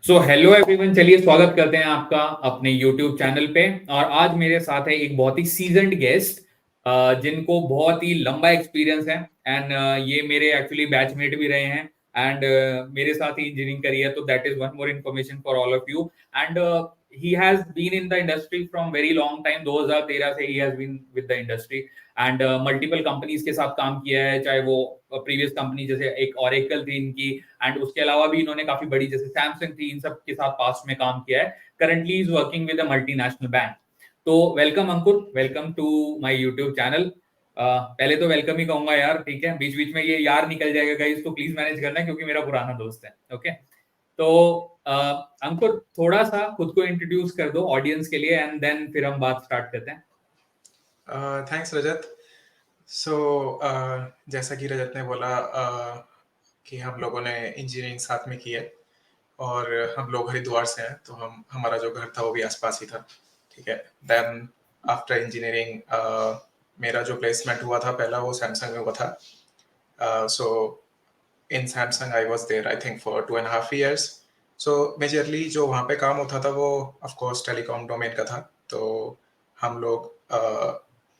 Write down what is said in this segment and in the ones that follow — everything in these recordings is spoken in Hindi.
सो हेलो एवरीवन, चलिए स्वागत करते हैं आपका अपने यूट्यूब चैनल पे। और आज मेरे साथ है एक बहुत ही सीजन्ड गेस्ट जिनको बहुत ही लंबा एक्सपीरियंस है। एंड ये मेरे एक्चुअली बैचमेट भी रहे हैं। एंड मेरे साथ ही इंजीनियरिंग करी है, तो that is one more information for all of you. And he has been in the industry from very long time. 2013 से he has been with the industry and multiple companies के साथ काम किया है, चाहे वो प्रीवियस कंपनी जैसे एक ऑरेकल थी इनकी, एंड उसके अलावा भी इन्होंने काफी बड़ी जैसे सैमसंग थी, इन सब के साथ पास्ट में काम किया है। Currently is working with a multinational bank. तो welcome Ankur, welcome to my YouTube channel. पहले तो वेलकम ही कहूंगा यार, ठीक है? बीच बीच में ये यार निकल जाएगा गाइस, तो प्लीज मैनेज करना क्योंकि मेरा पुराना दोस्त है। ओके, तो अंकुर थोड़ा सा खुद को इंट्रोड्यूस कर दो ऑडियंस के लिए, एंड देन फिर हम बात स्टार्ट करते हैं। थैंक्स रजत। सो जैसा कि रजत ने बोला कि हम लोगों ने इंजीनियरिंग साथ में की है और हम लोग हरिद्वार से हैं, तो हमारा जो घर था वो भी आसपास ही था। ठीक है। देन आफ्टर इंजीनियरिंग मेरा जो प्लेसमेंट हुआ था पहला, वो सैमसंग में हुआ था। So in Samsung I was there I think for 2.5 years। So majorly जो वहाँ पे काम होता था वो ऑफ कोर्स टेलीकॉम डोमेन का था। तो हम लोग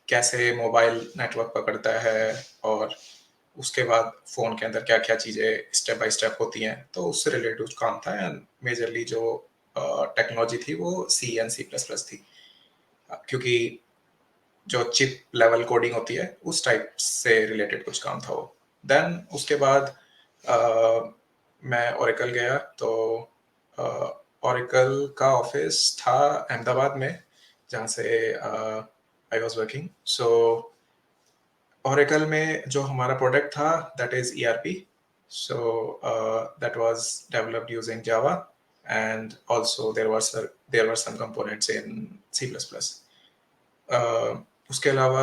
कैसे मोबाइल नेटवर्क पकड़ता है और उसके बाद फ़ोन के अंदर क्या क्या चीज़ें स्टेप बाय स्टेप होती हैं, तो उससे रिलेटेड कुछ काम था। एंड मेजरली जो टेक्नोलॉजी थी वो सी एंड सी प्लस प्लस थी, क्योंकि जो चिप लेवल कोडिंग होती है उस टाइप से रिलेटेड कुछ काम था वो। देन उसके बाद मैं ओरेकल गया, तो ओरेकल का ऑफिस था अहमदाबाद में, जहाँ से I was working. So Oracle में जो हमारा प्रोडक्ट था that is ERP। So that was developed using Java and also there were some components in C++। उसके अलावा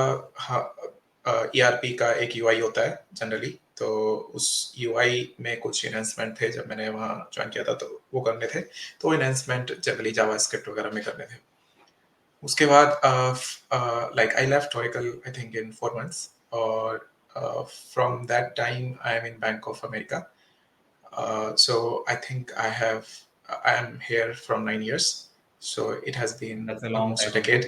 ERP का एक UI होता है जनरली, तो उस UI में कुछ इन्हेंसमेंट थे। जब मैंने वहाँ ज्वाइन किया था तो वो करने थे, तो इन्हेंसमेंट जनरली जावास्क्रिप्ट वगैरह में करने थे। उसके बाद like I left Oracle I think in 4 months, और from that time I am in bank of America. So I think I am here from 9 years, so it has been That's a long almost a time, Ankur. decade.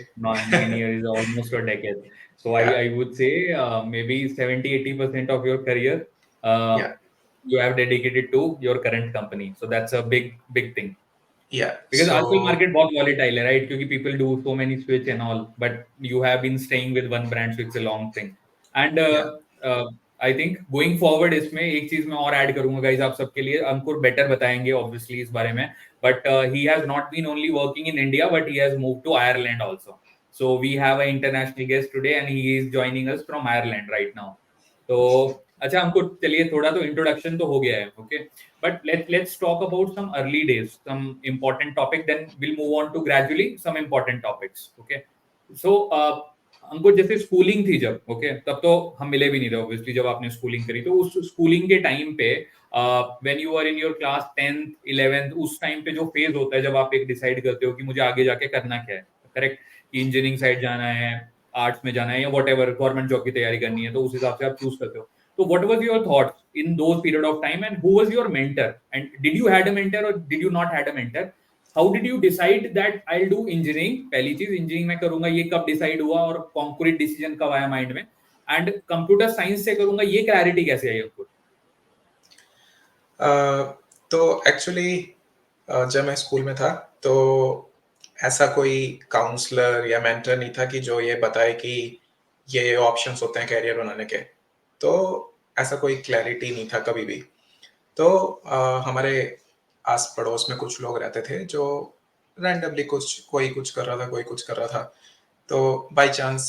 9 years is almost a decade. So I, Yeah, I would say maybe 70-80% of your career uh, yeah, you have dedicated to your current company. So that's a big thing. yeah. Because आजकल So market बहुत volatile है, right? क्योंकि people do so many switch and all, but you have been staying with one brand, so it's a long thing. And yeah. uh, I think going forward इसमें एक चीज मैं और ऐड करूंगा गाइस आप सबके लिए। अंकुर बेटर बताएंगे ऑब्वियसली इस बारे में, but he has not been only working in India, but he has moved to Ireland also. So we have an international guest today, and he is joining us from Ireland right now. तो अच्छा अंकुर, चलिए थोड़ा तो इंट्रोडक्शन तो हो गया है, okay? But let's talk about some early days, some important topic. Then we'll move on to gradually some important topics. Okay. So हमको जैसे स्कूलिंग थी जब, ओके, तब तो हम मिले भी नहीं थे ऑब्वियसली। जब आपने स्कूलिंग करी तो उस स्कूलिंग के टाइम पे when you are in your class 10th 11th, उस टाइम पे जो फेज होता है जब आप एक डिसाइड करते हो कि मुझे आगे जाके करना क्या है, करेक्ट? इंजीनियरिंग साइड जाना है, आर्ट्स में जाना है, या व्हाटएवर गवर्नमेंट जॉब की तैयारी करनी है, तो उस हिसाब से आप चूज करते हो। So what was your thoughts in those period of time, and who was your mentor? And did you had a mentor or did you not had a mentor? How did you decide that I'll do engineering? पहली चीज इंजीनियरिंग में करूंगा, ये कब डिसाइड हुआ और कॉन्क्रीट डिसीजन कब आया माइंड में? एंड कंप्यूटर साइंस से करूंगा, ये क्लैरिटी कैसे आई आपको? तो एक्चुअली जब मैं स्कूल में था, तो ऐसा कोई काउंसलर या मेंटर नहीं था कि जो ये बताए कि ये ऑप्शंस होते हैं कैरियर बनाने के। तो ऐसा कोई क्लैरिटी नहीं था कभी भी। तो हमारे आस पड़ोस में कुछ लोग रहते थे जो रैंडमली कोई कुछ कर रहा था, कोई कुछ कर रहा था। तो by chance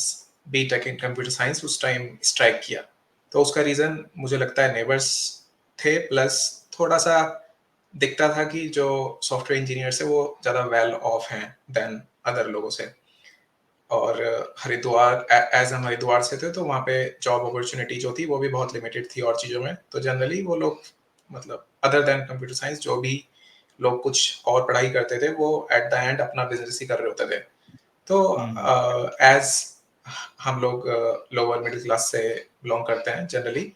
BTech in computer science उस टाइम स्ट्राइक किया। तो उसका रीज़न मुझे लगता है नेबर्स थे, प्लस थोड़ा सा दिखता था कि जो सॉफ्टवेयर इंजीनियर्स है वो ज़्यादा वेल ऑफ हैं देन अदर लोगों से। और हरिद्वार एज हम हरिद्वार से थे, तो वहाँ पे जॉब अपॉर्चुनिटी जो थी वो भी बहुत लिमिटेड थी और चीज़ों में। तो जनरली वो लोग, मतलब अदर देन कंप्यूटर साइंस, जो भी लोग कुछ और पढ़ाई करते थे वो एट द एंड अपना बिजनेस ही कर रहे होते थे। तो एज हम लोग लोअर मिडिल क्लास से बिलोंग करते हैं जनरली,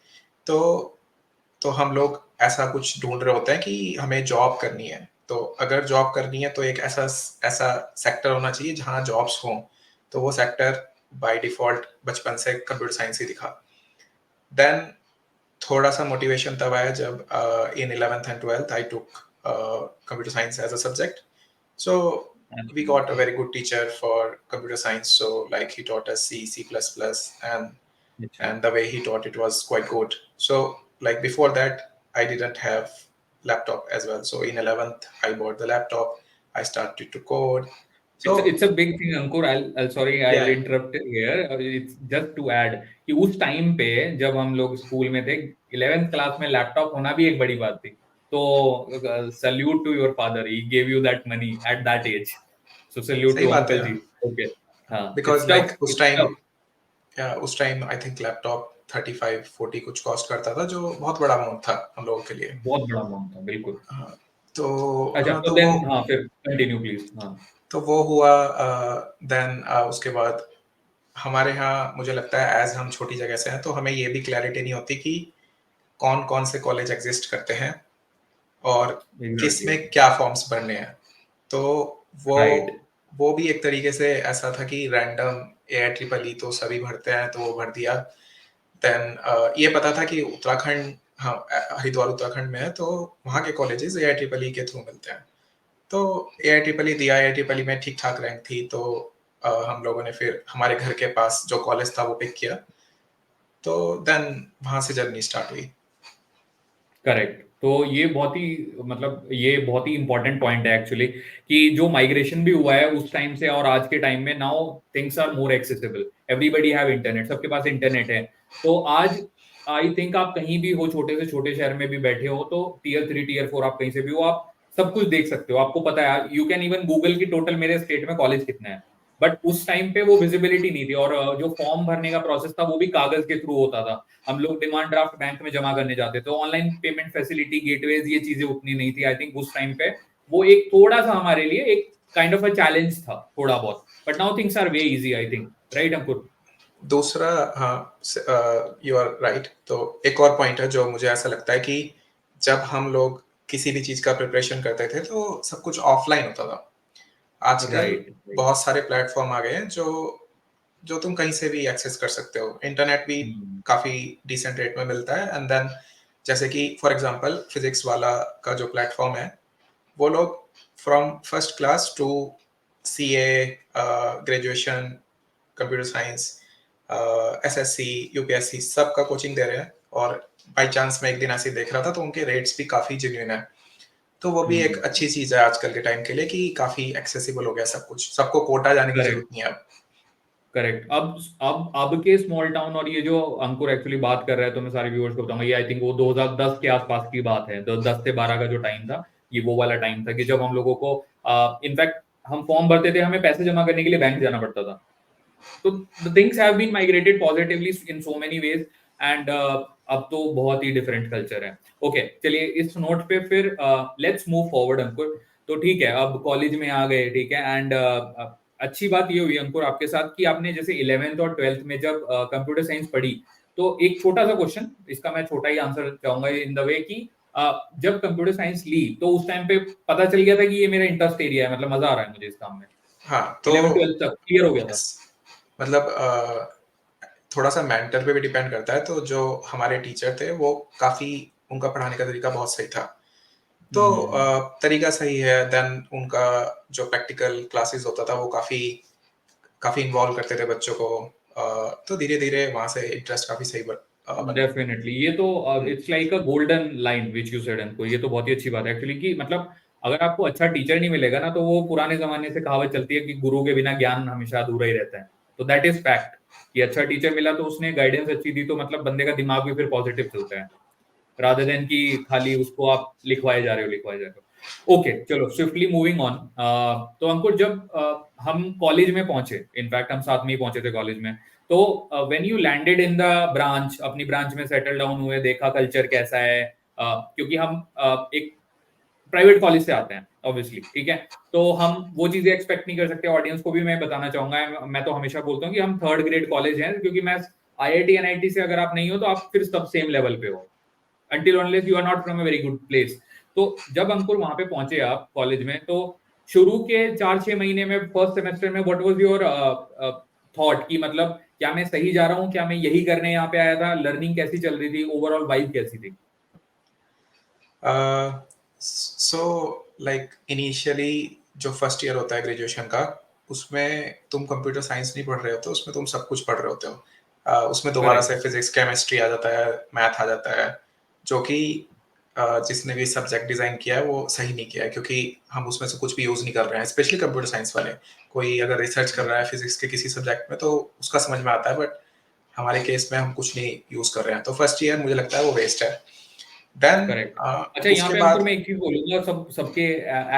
तो हम लोग ऐसा कुछ ढूंढ रहे होते हैं कि हमें जॉब करनी है। तो अगर जॉब करनी है तो एक ऐसा ऐसा सेक्टर होना चाहिए जहाँ जॉब्स हों, तो वो सेक्टर बाय डिफॉल्ट बचपन से कंप्यूटर साइंस ही दिखा। देन थोड़ा सा मोटिवेशन तब आया जब in 11th and 12th I took computer science as a subject. So we got a very good teacher for computer science. So like he taught us C, C++, and the way he taught it was quite good. So like before that, I didn't have laptop as well. So in 11th, I bought the laptop. I started to code. So It's a big thing, Ankur. I'll sorry, I'll yeah, interrupt here. It's just to add कि उस टाइम पे जब हम लोग स्कूल में थे 11th क्लास में लैपटॉप होना भी एक बड़ी बात थी। तो salute to your father, he gave you that money at that age, so salute सही टू बात है। अंकल जी। ओके, हाँ, Because it's like tough, it's tough. उस टाइम I think laptop 35-40 कुछ कॉस्ट करता था, जो बहुत बड़ा अमाउंट था हम लोगों के लिए। बहुत बड़ा अमाउंट था, बिल्कुल। हाँ, तो अच्छा, हाँ, तो तो देन हाँ, फिर कंटिन्यू प्लीज। हाँ, तो वो हुआ। देन उसके बाद हमारे यहाँ मुझे लगता है एज हम छोटी जगह से हैं तो हमें ये भी क्लैरिटी नहीं होती कि कौन कौन से कॉलेज एग्जिस्ट करते हैं और किस एग्जैक्टली, में क्या फॉर्म्स भरने हैं। तो वो राइट। वो भी एक तरीके से ऐसा था कि रैंडम AIEEE तो सभी भरते हैं तो वो भर दिया। देन ये पता था कि उत्तराखंड, हाँ, हरिद्वार उत्तराखंड में है तो वहाँ के कॉलेजेस AIEEE के थ्रू मिलते हैं। तो AIEEE दिया, AIEEE में ठीक ठाक रैंक थी तो हम लोगों ने फिर हमारे घर के पास जो कॉलेज था वो पिक किया। तो देन वहाँ से जर्नी स्टार्ट हुई। करेक्ट। तो ये बहुत ही, मतलब ये बहुत ही इंपॉर्टेंट पॉइंट है एक्चुअली, कि जो माइग्रेशन भी हुआ है उस टाइम से और आज के टाइम में, now things are more accessible, everybody have internet, सबके पास इंटरनेट है। तो आज आई थिंक आप कहीं भी हो, छोटे से छोटे शहर में भी बैठे हो, तो टियर 3 टियर 4 आप कहीं से भी हो, आप सब कुछ देख सकते हो, आपको पता है, यू कैन इवन गूगल की टोटल मेरे स्टेट में कॉलेज कितने हैं। बट उस टाइम पे वो विजिबिलिटी नहीं थी, और जो फॉर्म भरने का प्रोसेस था वो भी कागज के थ्रू होता था। हम लोग डिमांड ड्राफ्ट बैंक में जमा करने जाते थे, ऑनलाइन पेमेंट फैसिलिटी, गेटवेज, ये चीजें उतनी नहीं थी। आई थिंक उस टाइम पे वो एक थोड़ा सा हमारे लिए एक काइंड ऑफ अ चैलेंज था, थोड़ा बहुत। But now things are way easy, I think, right Ankur? दूसरा, हाँ, यू आर राइट। तो एक और पॉइंट है जो मुझे ऐसा लगता है कि जब हम लोग किसी भी चीज़ का प्रिपरेशन करते थे तो सब कुछ ऑफलाइन होता था। आजकल राइट, राइट। बहुत सारे प्लेटफॉर्म आ गए हैं जो जो तुम कहीं से भी एक्सेस कर सकते हो। इंटरनेट भी काफ़ी डिसेंट रेट में मिलता है। एंड देन जैसे कि फॉर एग्जांपल फिजिक्स वाला का जो प्लेटफॉर्म है, वो लोग from first class to CA, graduation, computer science, SSC, UPSC सबका कोचिंग दे रहे हैं। और बाई चांस मैं एक दिन ऐसे ही देख रहा था तो उनके रेट्स भी काफ़ी जेन्युइन है। तो वो भी एक अच्छी चीज़ है आजकल के टाइम के लिए कि काफ़ी एक्सेसिबल हो गया सब कुछ, सबको कोटा जाने की करेक्ट, जरूरत नहीं है अब। करेक्ट। अब के स्मॉल टाउन, और ये जो अंकुर एक्चुअली बात कर रहा है, तो मैं सारे व्यूअर्स को बताऊंगा, ये आई थिंक वो 2010 के आसपास की बात है, 10 से 12 का जो टाइम था, ये वो वाला टाइम था कि जब हम लोगों को इनफैक्ट हम फॉर्म भरते थे, हमें पैसे जमा करने के लिए बैंक जाना पड़ता था। तो the things have been migrated positively in so many ways, and अब तो बहुत ही डिफरेंट कल्चर है। ओके, चलिए इस नोट पे फिर लेट्स मूव फॉरवर्ड अंकुर। तो ठीक है, अब कॉलेज में आ गए, ठीक है, एंड अच्छी बात ये हुई अंकुर आपके साथ कि आपने जैसे 11th और 12th में जब कंप्यूटर साइंस पढ़ी, तो एक छोटा सा क्वेश्चन, इसका मैं छोटा ही आंसर चाहूंगा इन द वे कि जब कंप्यूटर साइंस ली तो उस टाइम पे पता चल गया था कि ये मेरा इंटरेस्ट एरिया है, मतलब मजा आ रहा है मुझे इस काम में? हाँ, तो 11 12 तक क्लियर हो गया था? यस, मतलब थोड़ा सा मेंटर पे भी डिपेंड करता है। तो जो हमारे टीचर थे वो काफ़ी, उनका पढ़ाने का तरीका बहुत सही था। तो तरीका सही है। देन उनका जो प्रैक्टिकल क्लासेस होता था वो काफ़ी काफ़ी इन्वॉल्व करते थे बच्चों को। तो धीरे धीरे वहाँ से इंटरेस्ट काफ़ी सही बना। डेफिनेटली, ये तो it's like a golden line which you said इनको, ये तो बहुत ही अच्छी बात है एक्चुअली, कि मतलब अगर आपको अच्छा टीचर नहीं मिलेगा ना, तो वो पुराने जमाने से कहावत चलती है कि गुरु के बिना ज्ञान हमेशा अधूरा ही रहता है। तो दैट इज फैक्ट कि अच्छा टीचर मिला तो उसने गाइडेंस अच्छी दी, तो मतलब बंदे का दिमाग भी फिर पॉजिटिव चलता है, रादर देन कि खाली उसको आप लिखवाए जा रहे हो। ओके, चलो स्विफ्टली मूविंग ऑन। तो अंकुर, जब हम कॉलेज में पहुंचे, इनफैक्ट हम साथ में ही पहुंचे थे कॉलेज में, तो when you landed in the branch, अपनी ब्रांच में सेटल डाउन हुए, देखा कल्चर कैसा है, क्योंकि हम एक प्राइवेट कॉलेज से आते हैं ऑब्वियसली, ठीक है, तो हम वो चीजें एक्सपेक्ट नहीं कर सकते। ऑडियंस को भी मैं बताना चाहूंगा, मैं तो हमेशा बोलता हूँ कि हम थर्ड ग्रेड कॉलेज हैं, क्योंकि मैं IIT NIT से अगर आप नहीं हो तो आप फिर सब सेम लेवल पे हो, until unless you are not from a very good place. तो जब अंकुर वहां पे पहुंचे आप कॉलेज में, तो शुरू के 4-6 महीने में फर्स्ट सेमेस्टर में व्हाट वाज योर थॉट कि मतलब क्या मैं सही जा रहा हूँ, क्या मैं यही करने यहाँ पे आया था, लर्निंग कैसी चल रही थी, ओवरऑल वाइब कैसी थी? सो लाइक इनिशियली जो फर्स्ट ईयर होता है ग्रेजुएशन का, उसमें तुम कंप्यूटर साइंस नहीं पढ़ रहे होते, उसमें तुम सब कुछ पढ़ रहे होते हो। उसमें दोबारा से करेक्ट। फिजिक्स केमिस्ट्री आ जाता है, मैथ आ जाता है, जो कि जिसने भी सब्जेक्ट डिजाइन किया है वो सही नहीं किया है, क्योंकि हम उसमें से कुछ भी यूज नहीं कर रहे हैं, स्पेशली कंप्यूटर साइंस वाले। कोई अगर रिसर्च कर रहा है फिजिक्स के किसी सब्जेक्ट में तो उसका समझ में आता है, बट हमारे केस में हम कुछ नहीं यूज कर रहे हैं, तो फर्स्ट ईयर मुझे लगता है वो वेस्ट है। Then correct. अच्छा, यहाँ उसके पे अंकुर बाद मैं एक चीज बोलूंगा, सबके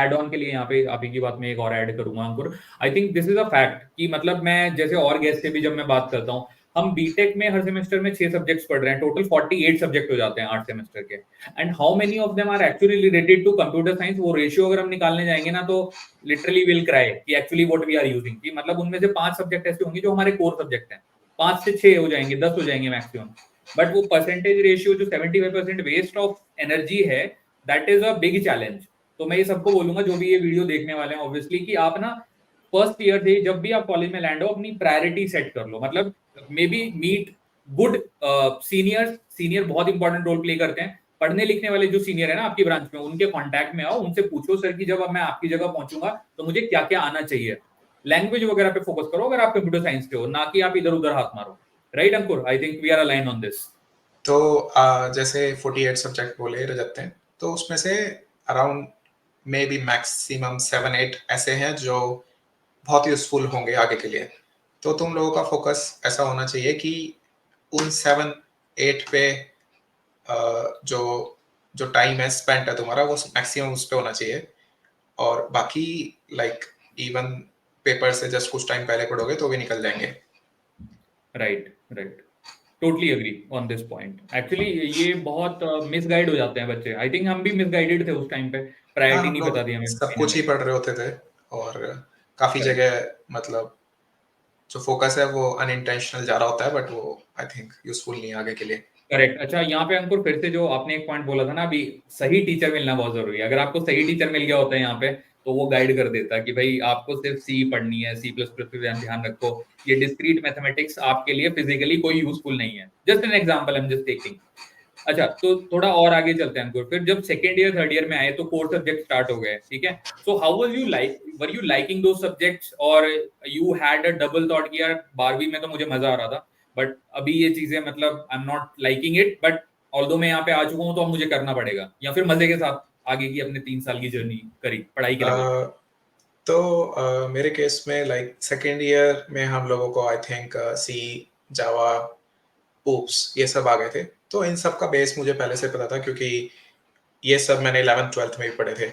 एड ऑन के लिए, यहाँ पे आप ही की बात में एक और ऐड करूंगा Ankur. I think this is a fact कि मतलब मैं जैसे और गेस्ट से भी जब मैं बात करता हूँ, हम बीटेक में हर सेमेस्टर में 6 सब्जेक्ट्स पढ़ रहे हैं, टोटल 48 सब्जेक्ट हो जाते हैं 8 सेमेस्टर के। And how many of them are actually related to computer science? वो रेशियो अगर हम निकालने जाएंगे ना, तो लिटरली विल क्राई कि actually what we are using, कि मतलब उनमें से 5 सब्जेक्ट ऐसे होंगे जो हमारे कोर सब्जेक्ट हैं, 5 से 6 हो जाएंगे, 10 हो जाएंगे मैक्सिमम। बट वो परसेंटेज रेशियो जो 75% वेस्ट ऑफ एनर्जी है, that is a big challenge. तो मैं ये सबको बोलूंगा जो भी ये वीडियो देखने वाले हैं, ऑब्वियसली कि आप ना फर्स्ट ईयर से जब भी आप कॉलेज में लैंड हो, अपनी प्रायोरिटी सेट कर लो। मतलब may be meet good seniors. Senior बहुत इंपॉर्टेंट रोल प्ले करते हैं। पढ़ने लिखने वाले जो सीनियर है ना आपकी ब्रांच में, उनके कांटेक्ट में आओ, उनसे पूछो सर कि जब अब मैं आपकी जगह पहुंचूंगा तो मुझे क्या क्या आना चाहिए। लैंग्वेज वगैरह पे फोकस करो अगर आप कंप्यूटर साइंस के हो, ना कि आप इधर उधर हाथ मारो। Right Ankur? I think we are align on this. तो जैसे 48 सब्जेक्ट बोले रजत ने, तो उसमें से अराउंड मे बी मैक्सिमम 7-8 ऐसे हैं जो बहुत यूजफुल होंगे आगे के लिए। तो तुम लोगों का फोकस ऐसा होना चाहिए कि उन 7-8 पे जो जो टाइम है स्पेंट है तुम्हारा, वो मैक्सिमम उस पे होना चाहिए। और बाकी लाइक इवन पेपर से जस्ट कुछ टाइम पहले पढ़ोगे तो भी निकल जाएंगे। Right, right. Totally agree on this point. Actually ये बहुत मिसगाइड हो जाते हैं बच्चे। आई थिंक हम भी मिसगाइडेड थे उस टाइम पे, हाँ, प्रायोरिटी हम नहीं लोग पता थी हमें सब महीने कुछ ही में। पढ़ रहे होते थे, और काफी करेक्ट, जगह मतलब जो फोकस है वो अनइंटेंशनल जा रहा होता है, बट वो आई थिंक यूजफुल नहीं है आगे के लिए। करेक्ट। अच्छा, यहाँ पे अंकुर फिर से जो आपने एक पॉइंट बोला था ना अभी, सही टीचर मिलना बहुत जरूरी है। अगर आपको सही टीचर मिल गया होता है यहाँ पे, तो वो गाइड कर देता है कि भाई आपको सिर्फ सी पढ़नी है, सी प्लस प्लस पे ध्यान रखो। ये डिस्क्रीट मैथमेटिक्स आपके लिए फिजिकली कोई यूजफुल नहीं है। Just an example I am just taking. अच्छा, तो थोड़ा और आगे चलते हैं अंकुर। फिर जब सेकेंड ईयर थर्ड ईयर में आए तो कोर सब्जेक्ट स्टार्ट हो गए, ठीक है? So how was you like, were you liking दो सब्जेक्ट्स, और you had a double thought कि यार 12वीं में तो मुझे मजा आ रहा था, बट अभी ये चीजें मतलब I am not liking it, but although मैं यहाँ पे आ चुका हूँ तो अब मुझे करना पड़ेगा, या फिर मजे के साथ आगे की अपने 3 साल की जर्नी करी पढ़ाई के लेवल पे? तो मेरे केस में लाइक सेकेंड ईयर में हम लोगों को I think C, Java, oops ये सब आ गए थे। तो इन सब का बेस मुझे पहले से पता था, क्योंकि ये सब मैंने 11th-12th में भी पढ़े थे।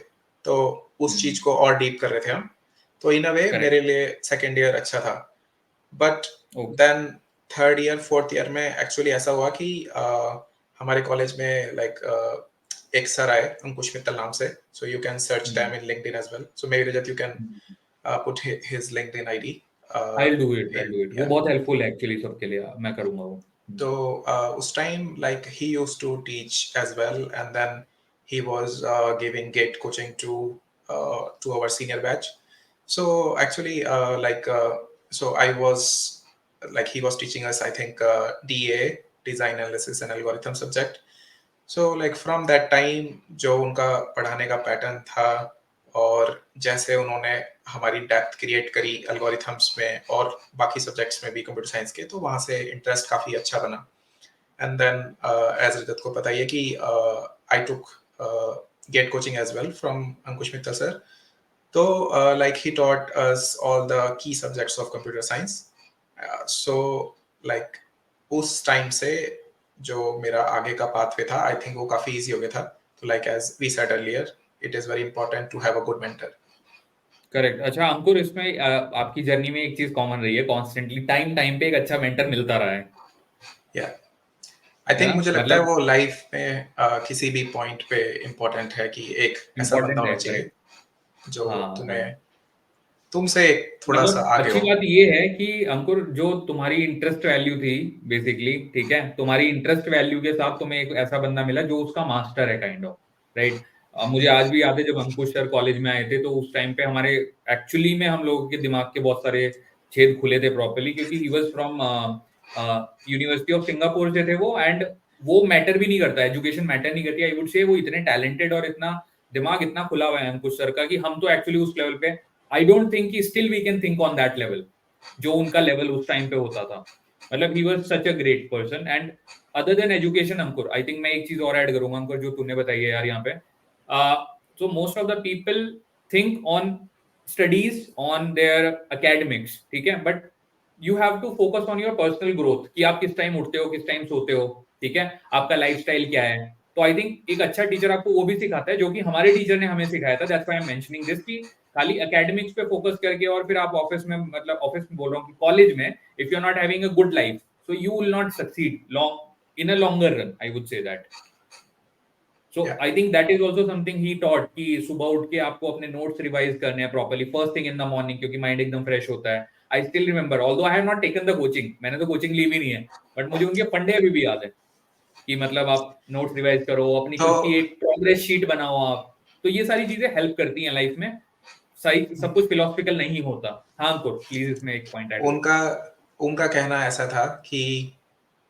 तो उस चीज को और डीप कर रहे थे हम। तो इन अ वे मेरे करेक्ट। लिए सेकेंड ईयर अच्छा था। But okay. Then third year fourth year में एक्चुअली ऐसा हुआ कि हमारे कॉलेज में लाइक एक सर आए अंकुश मित्तल नाम से। So you can search them in LinkedIn as well. So may be that you can put his LinkedIn ID I do it, I in. Do it. वो बहुत हेल्पफुल है एक्चुअली सबके लिए, मैं करूंगा वो। तो उस time like he used to teach as well, and then he was giving gate coaching to our senior batch. So actually so I was like he was teaching us I think DA, design analysis and algorithm subject. So like from that time जो उनका पढ़ाने का पैटर्न था, और जैसे उन्होंने हमारी डेप्थ क्रिएट करी एल्गोरिथम्स में और बाकी सब्जेक्ट्स में भी कंप्यूटर साइंस के, तो वहाँ से इंटरेस्ट काफ़ी अच्छा बना। एंड देन एज रजत को पता ही है कि I took get coaching as well from Ankush Mittal sir. तो like he taught us all the key subjects of computer science. So like उस टाइम से जो मेरा आगे का पाथवे था आई थिंक वो काफी इजी हो गया था। तो like as we said earlier, it is very important to have a good mentor. Correct. अच्छा अंकुर, इसमें आपकी जर्नी में एक चीज कॉमन रही है, कॉन्स्टेंटली टाइम टाइम पे एक अच्छा मेंटर मिलता रहा या आई है थिंक ना? मुझे लगता है मतलब वो लाइफ में किसी भी पॉइंट पे इम्पोर्टेंट है कि एक ऐसा बंदा इम्पोर्टेंट है। होना चाहिए करेक्ट। जो हाँ, तुम्हें राइट। तुमसे एक थोड़ा सा मतलब आगे अच्छी हो। बात ये है कि अंकुर, जो तुम्हारी इंटरेस्ट वैल्यू थी बेसिकली, ठीक है, तुम्हारी इंटरेस्ट वैल्यू के साथ तुम्हें एक ऐसा बंदा मिला जो उसका मास्टर है, काइंड ऑफ, राइट? मुझे आज भी याद है जब अंकुश सर कॉलेज में आए थे तो उस टाइम पे हमारे एक्चुअली में हम लोगों के दिमाग के बहुत सारे छेद खुले थे प्रॉपर्ली, क्योंकि he was from university of Singapore से थे वो, एंड वो मैटर भी नहीं करता, एजुकेशन मैटर नहीं करती, आई वुड से वो इतने टैलेंटेड और इतना दिमाग इतना खुला हुआ है अंकुश सर का कि हम तो एक्चुअली उस लेवल पे आई डोंट थिंक कि still we can think on that level जो उनका लेवल उस टाइम पे होता था। मतलब he was such a great person. And other than education Ankur, I think मैं एक चीज और ऐड करूंगा अंकुर जो तूने बताई है यार यहाँ पे। So most of the people think on studies, on their academics, ठीक है, but you have to focus on your personal growth कि आप किस टाइम उठते हो, किस टाइम सोते हो, ठीक है, आपका लाइफस्टाइल क्या है। तो आई थिंक एक अच्छा टीचर आपको वो भी सिखाता है जो कि हमारे टीचर ने हमें सिखाया था, that's why I am mentioning this, कि खाली एकेडमिक्स पे फोकस करके और फिर आप ऑफिस में, मतलब ऑफिस में बोल रहा हूँ कि कॉलेज में, if you are not having a good life so you will not succeed long in a longer run, I would say that. So Yeah. I think that is also something he taught कि सुबह उठ के आपको अपने नोट्स रिवाइज करने हैं properly first thing in the morning, क्योंकि माइंड एकदम फ्रेश होता है। I still remember, although I have not taken the coaching, मैंने तो कोचिंग ली भी नहीं है, बट मुझे उनके फंडे अभी भी याद है कि मतलब आप नोट्स रिवाइज करो, अपनी तो खुद की एक प्रोग्रेस शीट बनाओ आप। तो ये सारी चीजें हेल्प करती हैं लाइफ में। सही सब कुछ फिलोसफिकल नहीं होता। हाँ अंकुर प्लीज इसमें एक पॉइंट ऐड करो। उनका उनका कहना ऐसा था कि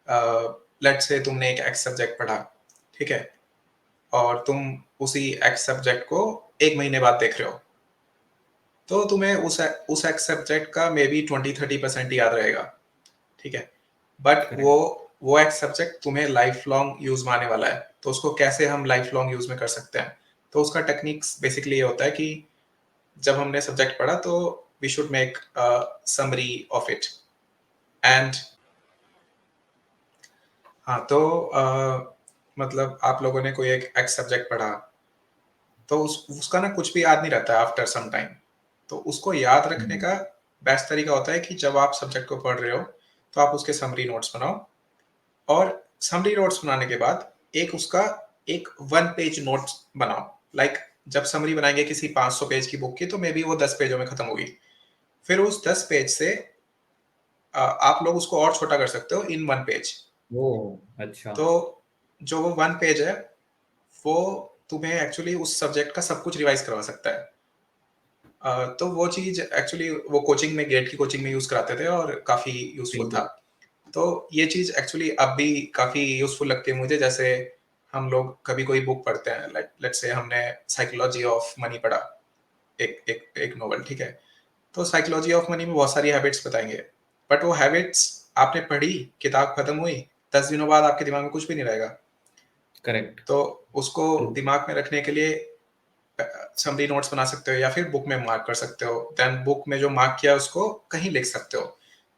लेट्स से तुमने एक एक्स सब्जेक्ट पढ़ा, ठीक है, और तुम उसी एक्स सब्जेक्ट को 1 महीने बाद देख रहे हो, तो तुम्हें उस एक्स सब्जेक्ट का मे बी 20-30% याद रहेगा, ठीक है, बट करेक्ट। वो एक्स सब्जेक्ट तुम्हें लाइफ लॉन्ग यूज में आने वाला है, तो उसको कैसे हम लाइफ लॉन्ग यूज में कर सकते हैं। तो उसका टेक्निक्स बेसिकली ये होता है कि जब हमने सब्जेक्ट पढ़ा तो we should make summary of it and हाँ, तो मतलब आप लोगों ने कोई एक एक्स सब्जेक्ट पढ़ा, तो उसका ना कुछ भी याद नहीं रहता आफ्टर सम टाइम। तो उसको याद रखने का बेस्ट तरीका होता है कि जब आप सब्जेक्ट को पढ़ रहे हो तो आप उसके समरी नोट्स बनाओ, और समरी नोट्स बनाने के बाद एक 1 पेज नोट्स बनाओ। लाइक जब समरी बनाएंगे किसी 500 पेज की बुक की तो मे बी वो 10 पेजों में खत्म होगी। फिर उस 10 पेज से आप लोग उसको और छोटा कर सकते हो इन 1 पेज। ओ अच्छा। तो जो वो 1 पेज है वो तुम्हें एक्चुअली उस सब्जेक्ट का सब कुछ रिवाइज करवा सकता है। तो वो चीज एक्चुअली वो कोचिंग में, गेट की कोचिंग में यूज कराते थे और काफी यूजफुल था। बिल्कुल। तो ये चीज एक्चुअली अब भी काफी यूजफुल लगती है मुझे। जैसे हम लोग कभी कोई बुक पढ़ते हैं, लाइक लेट्स से हमने साइकोलॉजी ऑफ मनी पढ़ा, एक नोवेल, ठीक है, तो साइकोलॉजी ऑफ मनी में बहुत सारी हैबिट्स बताएंगे, बट वो हैबिट्स आपने पढ़ी, किताब खत्म हुई, 10 दिनों बाद आपके दिमाग में कुछ भी नहीं रहेगा। करेक्ट। तो उसको ट्रू। दिमाग में रखने के लिए समरी नोट्स बना सकते हो या फिर बुक में मार्क कर सकते हो। देन बुक में जो मार्क किया उसको कहीं लिख सकते हो,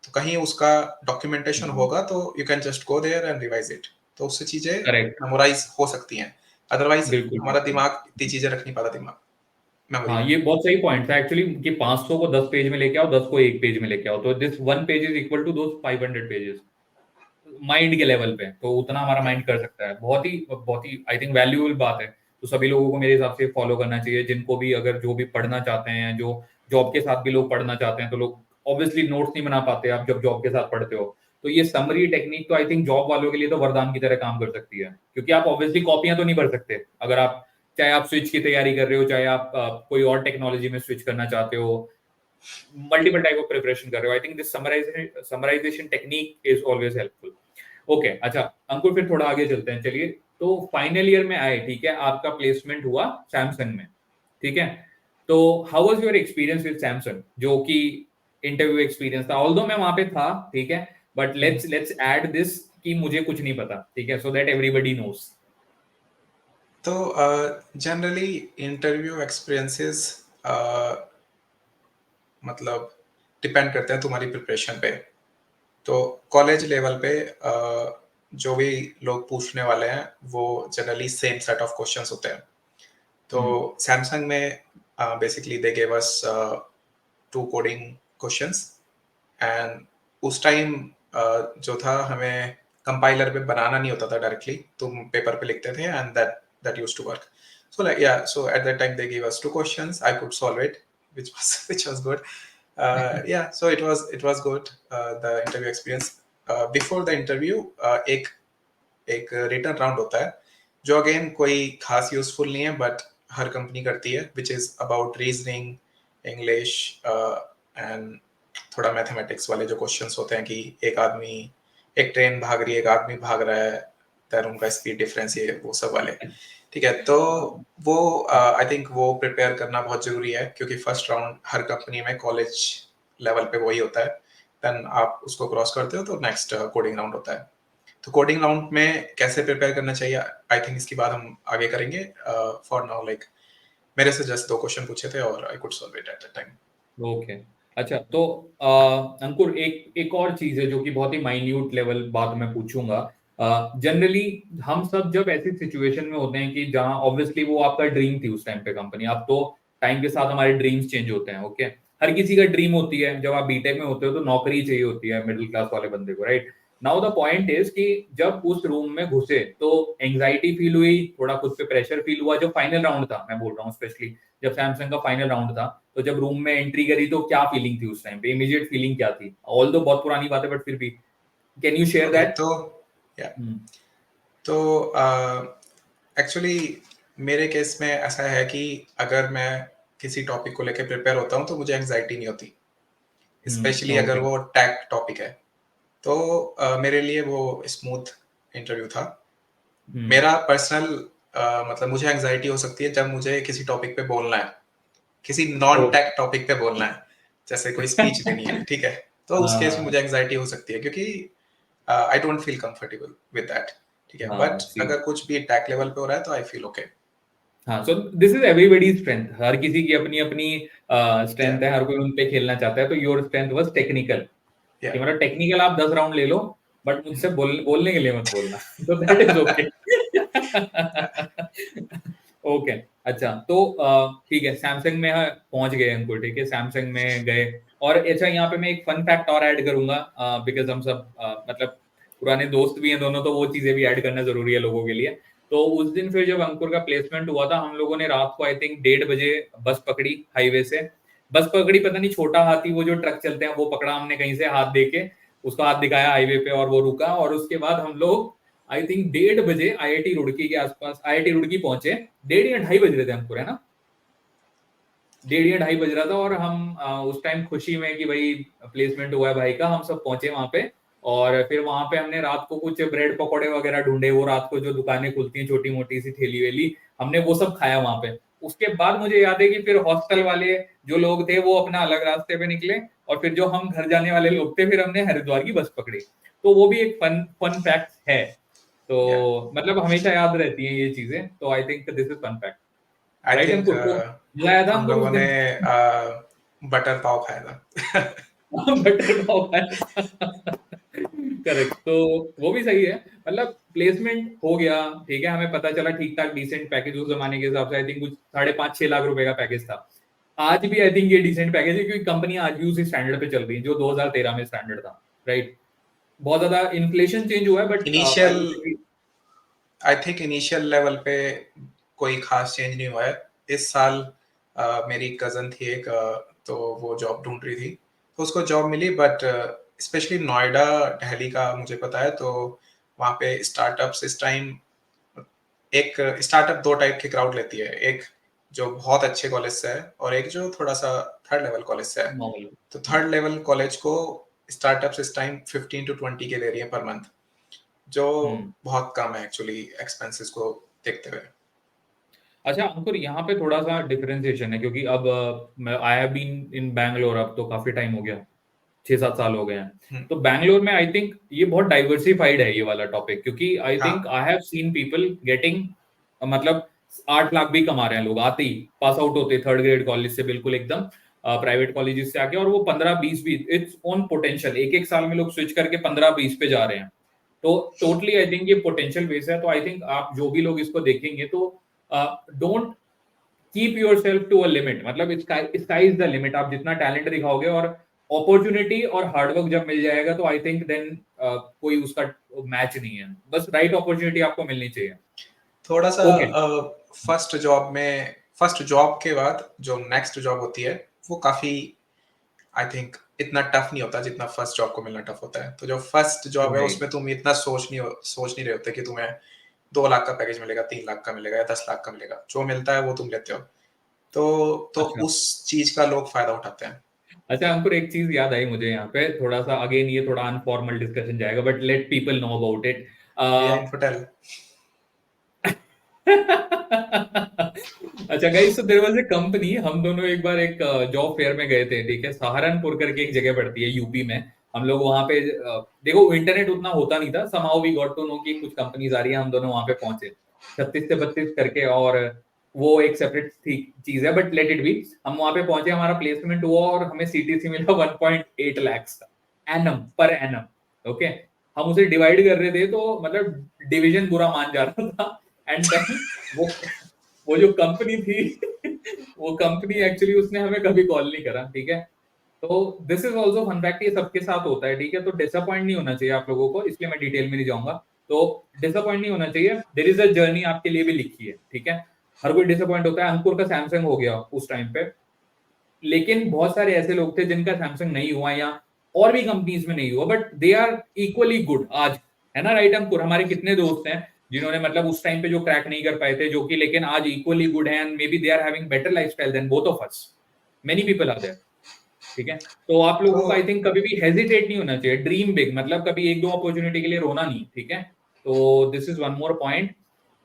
तो कहीं उसका डॉक्यूमेंटेशन होगा तो you can just go there and revise it. तो उससे चीजें करेक्ट। मेमोराइज हो सकती हैं। अदरवाइज बिल्कुल हमारा बिल्कुल। दिमाग इतनी चीजें रख नहीं पाता, दिमाग मेमोरी हाँ में। ये बहुत सही पॉइंट था एक्चुअली कि 500 को 10 पेज में लेके आओ, 10 को एक पेज में लेके आओ, तो this one page is equal to those 500 pages mind के लेवल पे, तो उतना हमारा या माइंड कर सकता है। बहुत ही आई थिंक वैल्यूएबल बात है। तो सभी लोगों को मेरे हिसाब से फॉलो करना चाहिए, जिनको भी अगर जो भी पढ़ना चाहते हैं, जो जॉब के साथ भी लोग पढ़ना चाहते हैं, तो लोग ऑब्वियसली नोट्स नहीं बना पाते आप जब जॉब के साथ पढ़ते हो, तो ये समरी टेक्निक तो आई थिंक जॉब वालों के लिए तो वरदान की तरह काम कर सकती है, क्योंकि आप ऑब्वियसली कॉपियां तो नहीं भर सकते। अगर आप चाहे आप स्विच की तैयारी कर रहे हो, चाहे आप कोई और टेक्नोलॉजी में स्विच करना चाहते हो, मल्टीपल टाइप ऑफ प्रिपरेशन कर रहे हो, I think this summarization technique is always helpful. Okay अच्छा अंकुर फिर थोड़ा आगे चलते हैं, चलिए। तो फाइनल ईयर में आए, ठीक है, आपका प्लेसमेंट हुआ सैमसंग में, ठीक है। तो how was your experience with Samsung, जो कि इंटरव्यू एक्सपीरियंस था, ऑल्दो मैं वहां पे था, ठीक है, बट लेट्स ऐड दिस कि मुझे कुछ नहीं पता, ठीक है, सो दैट एवरीबॉडी नोस। तो जनरली इंटरव्यू एक्सपीरियंसेस मतलब डिपेंड करते हैं तुम्हारी प्रिपरेशन पे। तो कॉलेज लेवल पे जो भी लोग पूछने वाले हैं वो generally same set of questions होते हैं। तो सैमसंग में basically they gave us 2 coding questions, and उस टाइम जो था हमें कंपाइलर पे बनाना नहीं होता था डायरेक्टली, तुम पेपर पे लिखते थे and that used to work. So like yeah, so at that time they gave us 2 questions. I could solve it, which was which was good. Yeah, so it was good, the interview experience. Before the interview, एक एक रिटर्न राउंड होता है जो अगेन कोई खास यूजफुल नहीं है, बट हर कंपनी करती है, which is about reasoning, English and थोड़ा मैथमेटिक्स वाले जो क्वेश्चंस होते हैं कि एक ट्रेन भाग रही है, एक आदमी भाग रहा है, देन उनका स्पीड डिफरेंस, ये वो सब वाले। ठीक है, तो वो आई थिंक वो प्रिपेयर करना बहुत जरूरी है, क्योंकि फर्स्ट राउंड हर कंपनी में कॉलेज लेवल पे वही होता है। देन आप उसको क्रॉस करते हो तो नेक्स्ट कोडिंग राउंड होता है। तो कोडिंग राउंड में कैसे प्रिपेयर करना चाहिए, आई थिंक इसकी बात हम आगे करेंगे। फॉर नाउ लाइक मेरे से जस्ट 2 क्वेश्चन पूछे थे और I could solve it at that time. Okay. अच्छा, तो अंकुर, एक और चीज है जो कि बहुत ही माइन्यूट लेवल बात मैं पूछूंगा। जनरली हम सब जब ऐसी सिचुएशन में होते हैं कि जहां ऑब्वियसली वो आपका ड्रीम थी उस टाइम पे कंपनी, अब तो टाइम के साथ हमारे ड्रीम्स चेंज होते हैं। ओके, हर किसी का ड्रीम होती है, जब आप बीटेक में होते हो तो नौकरी चाहिए होती है मिडिल क्लास वाले बंदे को, right? Now the point is कि जब उस रूम में घुसे तो एंग्जाइटी फील हुई, थोड़ा खुद पे प्रेशर फील हुआ। जो फाइनल राउंड था, मैं बोल रहा हूँ स्पेशली जब सैमसंग का फाइनल राउंड था, तो जब रूम में एंट्री करी तो क्या फीलिंग थी उस टाइम पे? इमीडिएट फीलिंग क्या थी? ऑल दो बहुत पुरानी बात है बट फिर भी can you share okay, that? तो या तो एक्चुअली मेरे केस में ऐसा है कि अगर मैं किसी टॉपिक को लेके प्रिपेयर होता हूँ तो मुझे एंग्जाइटी नहीं होती, स्पेशली अगर ओके। वो टैग टॉपिक है। तो मेरे लिए वो स्मूथ इंटरव्यू था। मेरा पर्सनल मतलब मुझे एंग्जाइटी हो सकती है जब मुझे किसी टॉपिक पे बोलना है, किसी नॉन टेक टॉपिक पे बोलना है, जैसे कोई स्पीच देनी है, ठीक है? तो उस केस में मुझे एंग्जाइटी हो सकती है, क्योंकि I don't feel comfortable with that. ठीक है, हाँ, बट सी। अगर कुछ भी टेक लेवल पे हो रहा है तो आई फील ओके। हाँ, so this is everybody's strength. हर किसी की अपनी अपनी या स्ट्रेंथ है, हर कोई उन पे खेलना चाहता है। तो योर स्ट्रेंथ वाज टेक्निकल, या कि मतलब टेक्निकल आप 10 राउंड ले लो, बट मुझसे बोलने के लिए मत बोलना। तो दैट इज ओके। ओके। अच्छा, तो ठीक है, सैमसंग में पहुंच गए अंकुर, ठीक है, सैमसंग में गए। और अच्छा, यहाँ पे मैं एक फन फैक्ट और ऐड करूंगा, बिकॉज हम सब मतलब पुराने दोस्त भी हैं दोनों, तो वो चीजें भी ऐड करना जरूरी है लोगों के लिए। तो उस दिन फिर जब अंकुर का प्लेसमेंट हुआ था, हम लोगों ने रात को आई थिंक 1:30 बजे बस पकड़ी हाईवे से। बस पकड़ी, पता नहीं छोटा हाथी वो जो ट्रक चलते हैं वो पकड़ा हमने कहीं से, हाथ दे के उसको हाथ दिखाया हाईवे पे और वो रुका। और उसके बाद हम लोग आई थिंक 1:30 बजे आईआईटी रुड़की के आसपास आईआईटी रुड़की पहुंचे। 1:30 या 2:30 बज रहे थे हमको, है ना? 1:30 या 2:30 बज रहा था, और हम उस टाइम खुशी में कि भाई प्लेसमेंट हुआ है भाई का, हम सब पहुंचे वहां पे। और फिर वहां पे हमने रात को कुछ ब्रेड पकौड़े वगैरह ढूंढे, वो रात को जो दुकानें खुलती हैं छोटी मोटी सी ठेली वेली, हमने वो सब खाया वहां पे। उसके बाद मुझे याद है कि फिर हॉस्टल वाले जो लोग थे वो अपना अलग रास्ते पे निकले, और फिर जो हम घर जाने वाले लोग थे फिर हमने हरिद्वार की बस पकड़ी। तो वो भी एक फन फन फैक्ट है। तो या मतलब हमेशा याद रहती हैं ये चीजें। तो I think this is fun fact, I right think Ankur? तो मजा आया था हम अंकुर उस लोगों ने दिन? बटर पाव खाया था। बटर पाव खाया। करेक्ट। तो वो भी सही है, मतलब प्लेसमेंट हो गया, ठीक है, हमें पता चला ठीक ठाक डिसेंट पैकेज उस जमाने के हिसाब से, आई थिंक कुछ 5.5-6 लाख रुपए का पैकेज था। आज भी आई थिंक ये डिसेंट पैकेज है, क्योंकि कंपनी आज भी उसी स्टैंडर्ड पे चल रही है जो 2013 में स्टैंडर्ड था, राइट? बहुत ज्यादा इन्फ्लेशन चेंज हुआ है, but I initial would say I think initial level पे कोई खास चेंज नहीं हुआ है। इस साल मेरी कजन थी एक, तो वो जॉब ढूंढ रही थी, तो उसको जॉब मिली, बट स्पेशली नोएडा, दिल्ली का मुझे पता है। तो वहाँ पे स्टार्टअप्स इस टाइम, एक स्टार्टअप 2 टाइप की क्राउड लेती है, एक जो बहुत अच्छे कॉलेज से है और एक जो थोड़ा सा थर्ड लेवल कॉलेज से है। नॉर्मल। तो थर्ड लेवल कॉलेज को स्टार्टअप्स इस टाइम 15 to 20 के ले रही है पर मंथ, जो हम्म। बहुत कम है एक्चुअली एक्सपेंसेस को देखते हुए। अच्छा अंकुर, यहाँ पे थोड़ा सा डिफरेंशिएशन है, क्योंकि अब I have been in Bangalore, अब तो काफी टाइम हो गया, 6-7 साल हो गए हैं। हम्म, तो बैंगलोर में आई थिंक ये बहुत डाइवर्सिफाइड है ये वाला टॉपिक, क्योंकि आई थिंक हाँ I have seen people getting, मतलब 8 लाख भी कमा रहे हैं लोग आते ही, पास आउट होते थर्ड ग्रेड कॉलेज से, बिल्कुल एकदम प्राइवेट कॉलेजेस से आके, और वो 15-20 भी इट्स ओन पोटेंशियल, एक एक साल में लोग स्विच करके 15-20 पे जा रहे हैं। तो टोटली आई थिंक ये पोटेंशियल बेस है। तो आई थिंक आप जो भी लोग इसको देखेंगे तो don't keep your self to a limit, मतलब स्काई इज द लिमिट। आप जितना टैलेंट दिखाओगे और अपॉर्चुनिटी और हार्डवर्क जब मिल जाएगा, तो आई थिंक देन कोई उसका मैच नहीं है, बस राइट अपॉर्चुनिटी आपको मिलनी चाहिए। थोड़ा सा ओके। फर्स्ट जॉब के बाद जो नेक्स्ट जॉब होती है वो काफी, आई थिंक इतना टफ नहीं होता जितना फर्स्ट जॉब को मिलना टफ होता है। तो जो फर्स्ट जॉब है राइट। उसमें तुम इतना सोच नहीं रहे होते कि तुम्हें 2 लाख का पैकेज मिलेगा, 3 लाख का मिलेगा या 10 लाख का मिलेगा, जो मिलता है वो तुम लेते हो। तो अच्छा उस चीज का लोग फायदा उठाते हैं। अच्छा, अंकुर एक चीज याद आई मुझे यहाँ पे, थोड़ा सा अगेन ये थोड़ा अनफॉर्मल डिस्कशन जाएगा, but let people know about it. भैया इन्फोटेल। अच्छा guys, so there was a company, हम दोनों एक बार एक जॉब फेयर में गए थे, ठीक है, सहारनपुर करके एक जगह पड़ती है यूपी में। हम लोग वहां पे देखो इंटरनेट उतना होता नहीं था, somehow we got to know कि कुछ कंपनीज आ रही है, हम दोनों वहां पे पहुंचे 36 से 32 करके, और वो एक सेपरेट थी चीज है, बट लेट इट बी। हम वहां पे पहुंचे, हमारा प्लेसमेंट हुआ और हमें सीटीसी मिला 1.8 लाख का एनम पर एनम। ओके, हम उसे डिवाइड कर रहे थे, तो मतलब डिवीजन बुरा मान जा रहा था। एंड देन वो जो कंपनी थी वो कंपनी एक्चुअली उसने हमें कभी कॉल नहीं करा, ठीक है। तो this is also fun fact, ये सबके साथ होता है, ठीक है। तो डिसअपॉइंट नहीं होना चाहिए आप लोगों को, इसलिए मैं डिटेल में नहीं जाऊंगा। तो डिसअपॉइंट नहीं होना चाहिए, देयर इज अ जर्नी आपके लिए भी लिखी है, ठीक है। हर कोई डिसअपॉइंट होता है, अंकुर का सैमसंग हो गया उस टाइम पे, लेकिन बहुत सारे ऐसे लोग थे जिनका सैमसंग नहीं हुआ, या और भी कंपनीज में नहीं हुआ, but they are equally good आज, है ना, राइट अंकुर? हमारे कितने दोस्त हैं जिन्होंने मतलब उस टाइम पे जो क्रैक नहीं कर पाए थे, जो कि लेकिन आज इक्वली गुड हैं, and may be they are having better lifestyle than both of us. Many people are there, ठीक है। तो आप तो लोगों को आई थिंक कभी भी हेजिटेट नहीं होना चाहिए, ड्रीम बिग, मतलब कभी एक दो अपॉर्चुनिटी के लिए रोना नहीं, ठीक है। तो this is one more point.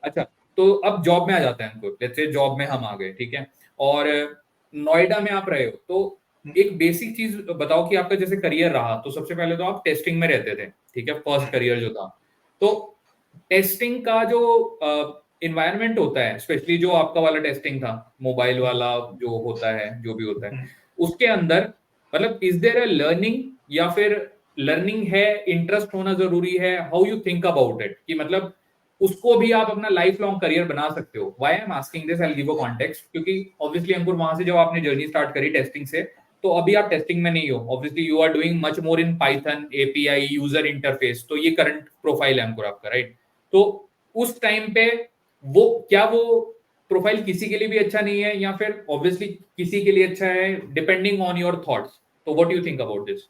अच्छा, तो अब जॉब में आ जाते हैं अंकुर, लेट्स से जॉब में हम आ गए, ठीक है। और नोएडा में आप रहे हो, तो एक बेसिक चीज बताओ कि आपका जैसे करियर रहा, तो सबसे पहले तो आप टेस्टिंग में रहते थे, ठीक है, फर्स्ट करियर जो था। तो टेस्टिंग का जो इन्वायरमेंट होता है, स्पेशली जो आपका वाला टेस्टिंग था, मोबाइल वाला जो होता है, जो भी होता है, उसके अंदर मतलब इज देयर अ लर्निंग, या फिर लर्निंग है, इंटरेस्ट होना जरूरी है, how you think about it, कि मतलब उसको भी आप अपना लाइफ लॉन्ग करियर बना सकते हो। Why I am asking this, I will give a context, क्योंकि ऑब्वियसली अंकुर वहां से जब आपने जर्नी स्टार्ट करी टेस्टिंग से, तो अभी आप टेस्टिंग में नहीं हो, obviously you are doing much more in Python, API, user interface, तो ये करंट प्रोफाइल है अंकुर आपका, राइट? तो उस टाइम पे वो क्या वो प्रोफाइल किसी के लिए भी अच्छा नहीं है, या फिर ऑब्वियसली किसी के लिए अच्छा है, डिपेंडिंग ऑन योर थॉट्स। तो what do you think about this?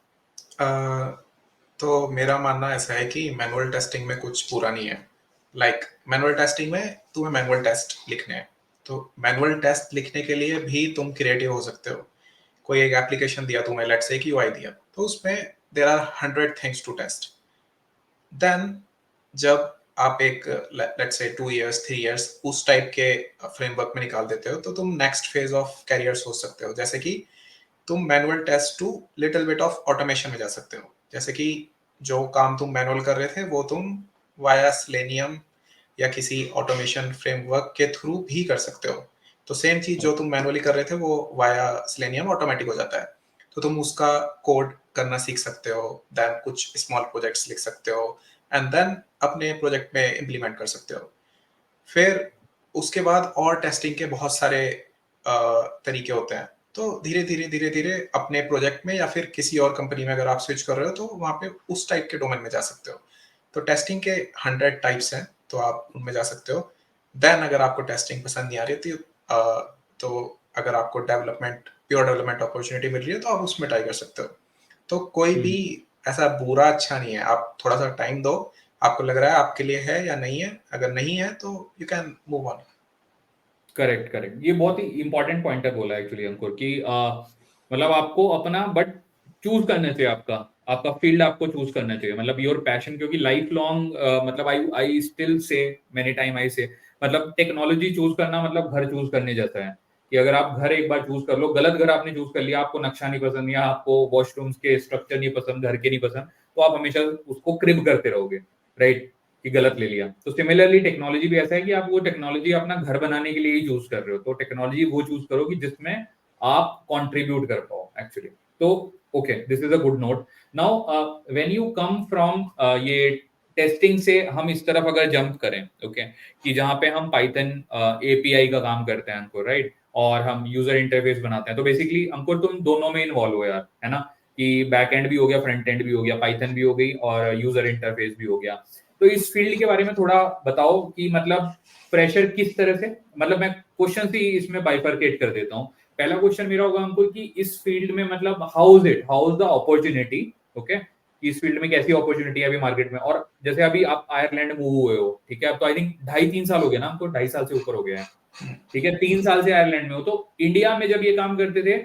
तो मेरा मानना ऐसा है कि मैनुअल टेस्टिंग में कुछ बुरा नहीं है। लाइक मैनुअल टेस्टिंग में तुम्हें मैनुअल टेस्ट लिखने हैं, तो मैनुअल टेस्ट लिखने के लिए भी तुम क्रिएटिव हो सकते हो। कोई एक एप्लीकेशन दिया तुम्हें, लेट्स से एक यूआई दिया, तो उसमें there are 100 things to test. Then जब आप एक लेट्स से 2 इयर्स 3 इयर्स उस टाइप के फ्रेमवर्क में निकाल देते हो, तो तुम नेक्स्ट फेज ऑफ कैरियर सोच सकते हो। जैसे कि तुम manual test to little bit of automation में जा सकते हो। जैसे कि जो काम तुम मैनुअल कर रहे थे वो तुम वाया सेलेनियम या किसी ऑटोमेशन फ्रेमवर्क के थ्रू भी कर सकते हो। तो सेम चीज जो तुम मैनुअली कर रहे थे वो वाया सेलेनियम ऑटोमेटिक हो जाता है। तो तुम उसका कोड करना सीख सकते हो, देन कुछ स्मॉल प्रोजेक्ट्स लिख सकते हो, एंड देन अपने प्रोजेक्ट में इम्प्लीमेंट कर सकते हो। फिर उसके बाद और टेस्टिंग के बहुत सारे तरीके होते हैं। तो धीरे धीरे अपने प्रोजेक्ट में या फिर किसी और कंपनी में अगर आप स्विच कर रहे हो, तो वहाँ पे उस टाइप के डोमेन में जा सकते हो। तो टेस्टिंग के 100 टाइप्स हैं, तो आप उनमें जा सकते हो। देन अगर आपको टेस्टिंग पसंद नहीं आ रही थी, तो अगर आपको प्योर डेवलपमेंट अपॉर्चुनिटी मिल रही है, तो आप उसमें ट्राई कर सकते हो। तो कोई भी ऐसा बुरा अच्छा नहीं है। आप थोड़ा सा टाइम दो, आपको लग रहा है आपके लिए है या नहीं है। अगर नहीं है तो you can move on. Correct correct, ये बहुत ही इंपॉर्टेंट पॉइंटर बोला एक्चुअली अंकुर, कि मतलब आपको अपना बट चूज करना चाहिए, आपका आपका फील्ड आपको चूज करना चाहिए, मतलब योर पैशन, क्योंकि लाइफ लॉन्ग मतलब I I still say many time I say, मतलब टेक्नोलॉजी चूज करना मतलब घर चूज करने जैसा है, कि अगर आप घर एक बार चूज कर लो, गलत घर आपने चूज कर लिया, आपको नक्शा नहीं पसंद, या आपको वॉशरूम्स के स्ट्रक्चर नहीं पसंद, घर के नहीं पसंद, तो आप हमेशा उसको क्रिब करते रहोगे, राइट, कि गलत ले लिया। तो सिमिलरली टेक्नोलॉजी भी ऐसा है कि आप वो टेक्नोलॉजी अपना घर बनाने के लिए ही चूज कर रहे हो, तो टेक्नोलॉजी वो चूज करो कि जिसमें आप कंट्रीब्यूट कर पाओ एक्चुअली। तो okay, this is a good note. Now when you come from ये टेस्टिंग से हम इस तरफ अगर जंप करें, ओके, कि जहां पे हम पाइथन एपीआई का काम करते हैं अंकुर, राइट, और हम यूजर इंटरफेस बनाते हैं, तो बेसिकली अंकुर तुम दोनों में इन्वॉल्व हो यार, है ना, कि बैक एंड भी हो गया, फ्रंट एंड भी हो गया, पाइथन भी हो गई और यूजर इंटरफेस भी हो गया। तो इस फील्ड के बारे में थोड़ा बताओ कि मतलब प्रेशर किस तरह से, मतलब मैं क्वेश्चन ही इसमें बाइफरकेट कर देता हूँ। पहला क्वेश्चन मेरा होगा हमको कि इस फील्ड में मतलब how is the opportunity, okay, इस फील्ड में कैसी अपॉर्चुनिटी है अभी मार्केट में। और जैसे अभी आप आयरलैंड मूव हुए हो, ठीक है, अब तो आई थिंक 2.5-3 साल हो गया ना, हमको 2.5 साल से ऊपर हो गया है, ठीक है, 3 साल से आयरलैंड में हो, तो इंडिया में जब ये काम करते थे